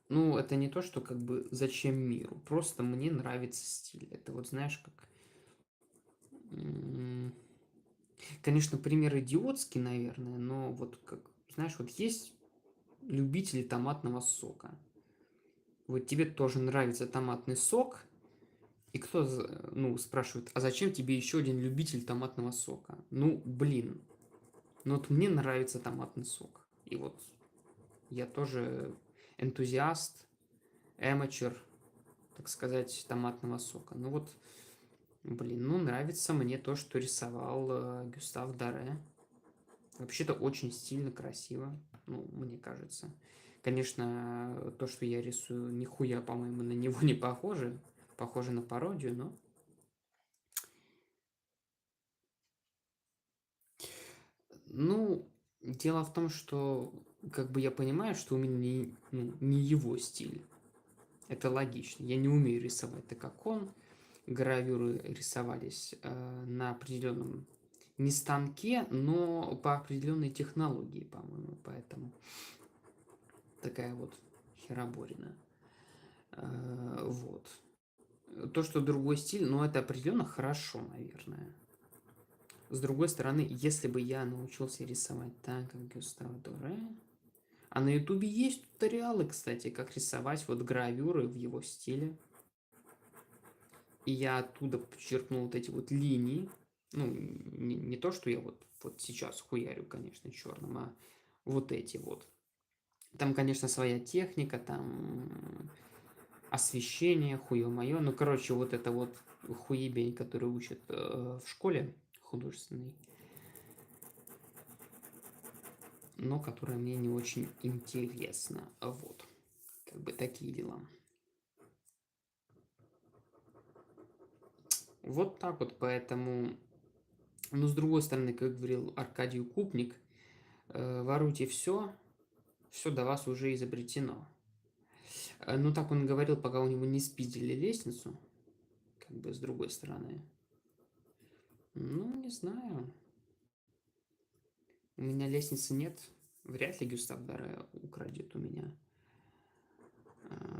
Ну, это не то, что как бы зачем миру. Просто мне нравится стиль. Это вот знаешь, как... Конечно, пример идиотский, наверное, но вот как... Знаешь, вот есть любители томатного сока. Вот тебе тоже нравится томатный сок, и кто, ну, спрашивает, а зачем тебе еще один любитель томатного сока? Ну, блин, ну вот мне нравится томатный сок. И вот я тоже энтузиаст, эмачер, так сказать, томатного сока. Ну вот, блин, ну нравится мне то, что рисовал Гюстав Даре. Вообще-то очень стильно, красиво, ну, мне кажется. Конечно, то, что я рисую, нихуя, по-моему, на него не похоже. Похоже на пародию, но... Ну, дело в том, что как бы я понимаю, что у меня не его стиль. Это логично. Я не умею рисовать так, как он. Гравюры рисовались на определенном не станке, но по определенной технологии, по-моему. Поэтому такая вот хероборина. Вот. То, что другой стиль, ну, это определенно хорошо, наверное. С другой стороны, если бы я научился рисовать так, как Гюстав Доре... А на ютубе есть туториалы, кстати, как рисовать вот гравюры в его стиле. И я оттуда подчеркнул вот эти вот линии. Ну, не то, что я вот сейчас хуярю, конечно, черным, а вот эти вот. Там, конечно, своя техника, там освещение, хуе-мое. Ну, короче, вот это вот хуебень, который учат в школе художественной, но которая мне не очень интересна. Вот. Как бы такие дела. Вот так вот, поэтому... Но с другой стороны, как говорил Аркадий Укупник, воруйте все до вас уже изобретено. Ну, так он говорил, пока у него не спиздили лестницу, как бы с другой стороны. Ну, не знаю. У меня лестницы нет. Вряд ли Гюстав Даре украдет у меня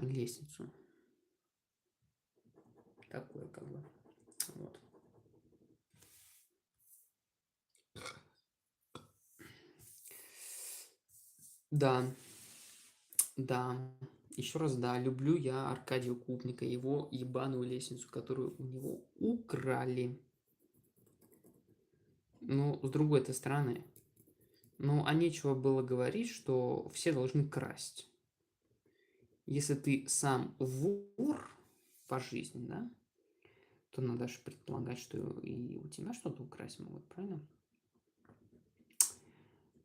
лестницу. Такое как бы. Вот. Да, да. Еще раз, да, люблю я Аркадия Купника, его ебаную лестницу, которую у него украли. Ну, с другой-то стороны, ну, а нечего было говорить, что все должны красть. Если ты сам вор по жизни, да, то надо же предполагать, что и у тебя что-то украсть могут, правильно?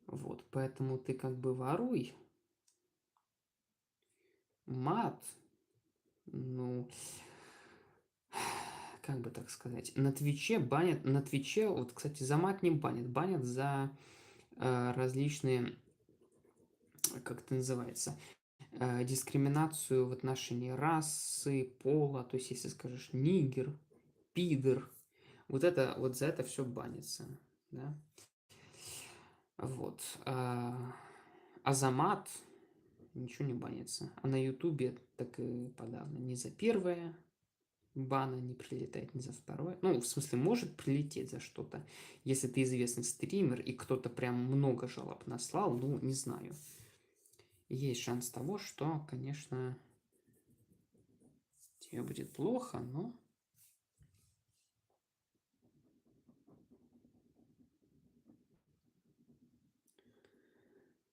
Вот, поэтому ты как бы воруй. Мат, ну, как бы так сказать, на Твиче банят, на Твиче, вот, кстати, за мат не банят, банят за различные, как это называется, дискриминацию в отношении расы, пола, то есть если скажешь нигер, пидор, вот за это все банится, да, вот. А за мат ничего не банится. А на Ютубе так и подавно. Ни за первое бана не прилетает, ни за второе. Ну, в смысле, может прилететь за что-то. Если ты известный стример и кто-то прям много жалоб наслал, ну, не знаю. Есть шанс того, что, конечно, тебе будет плохо, но...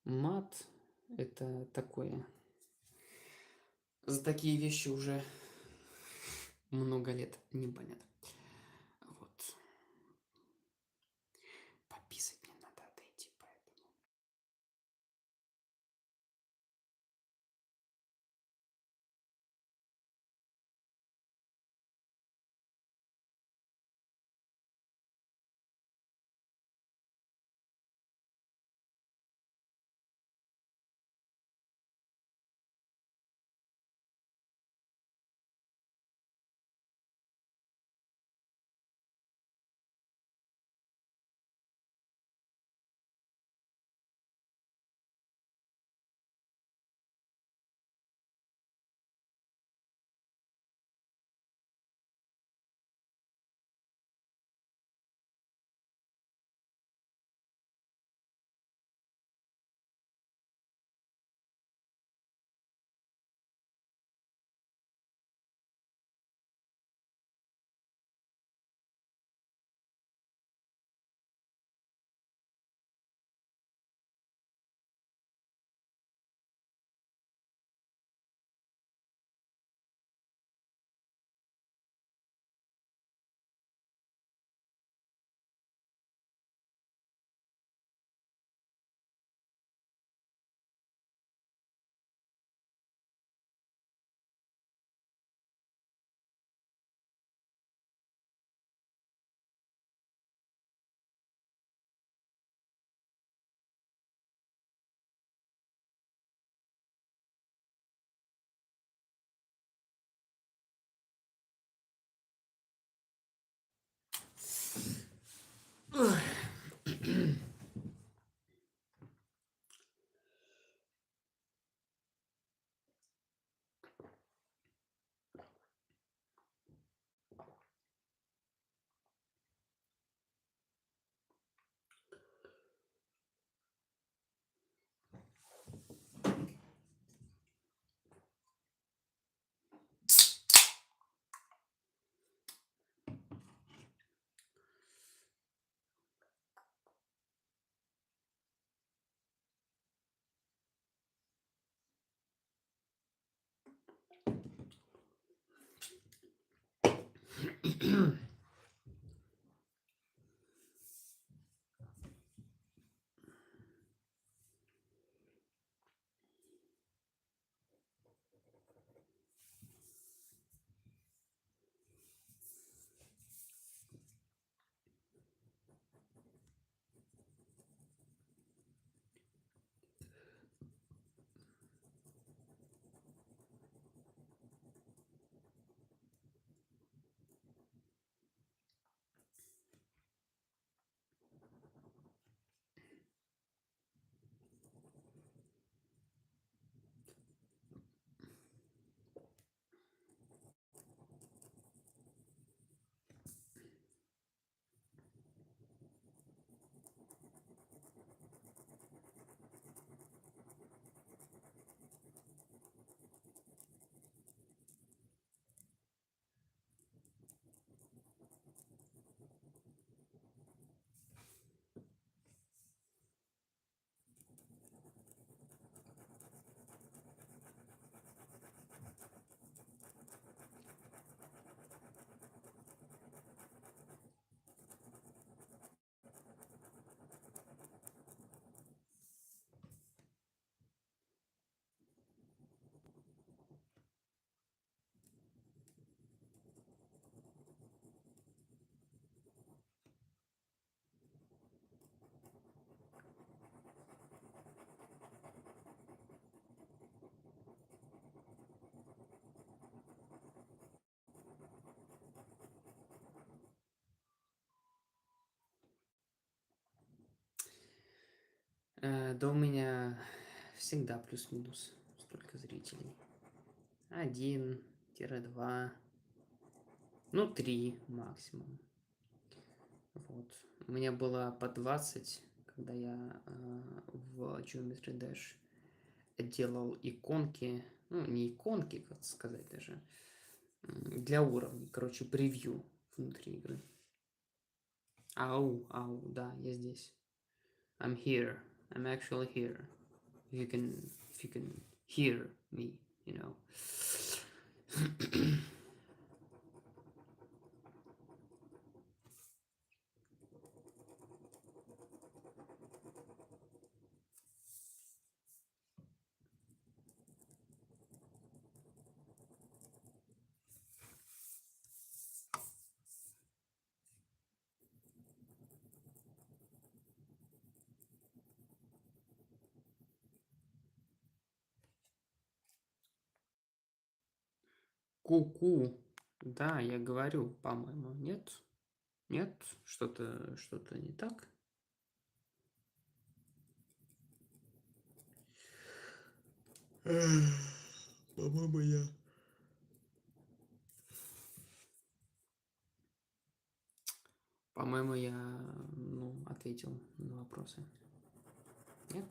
Мат это такое. За такие вещи уже много лет не банят. Вот. Пописать мне надо отойти, поэтому. Да у меня всегда плюс-минус столько зрителей. 1-2, ну 3 максимум. Вот. У меня было по 20, когда я в Geometry Dash делал иконки, ну не иконки, как сказать даже, для уровней, короче, превью внутри игры. Ау, да, я здесь. I'm here. I'm actually here. If you can hear me, you know. Ку-ку. Да, я говорю, по-моему, нет? Нет? Что-то не так? По-моему, я... По-моему, я, ну, ответил на вопросы. Нет?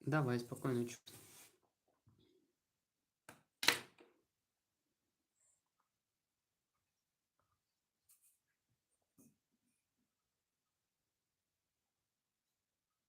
Давай, спокойной ночи.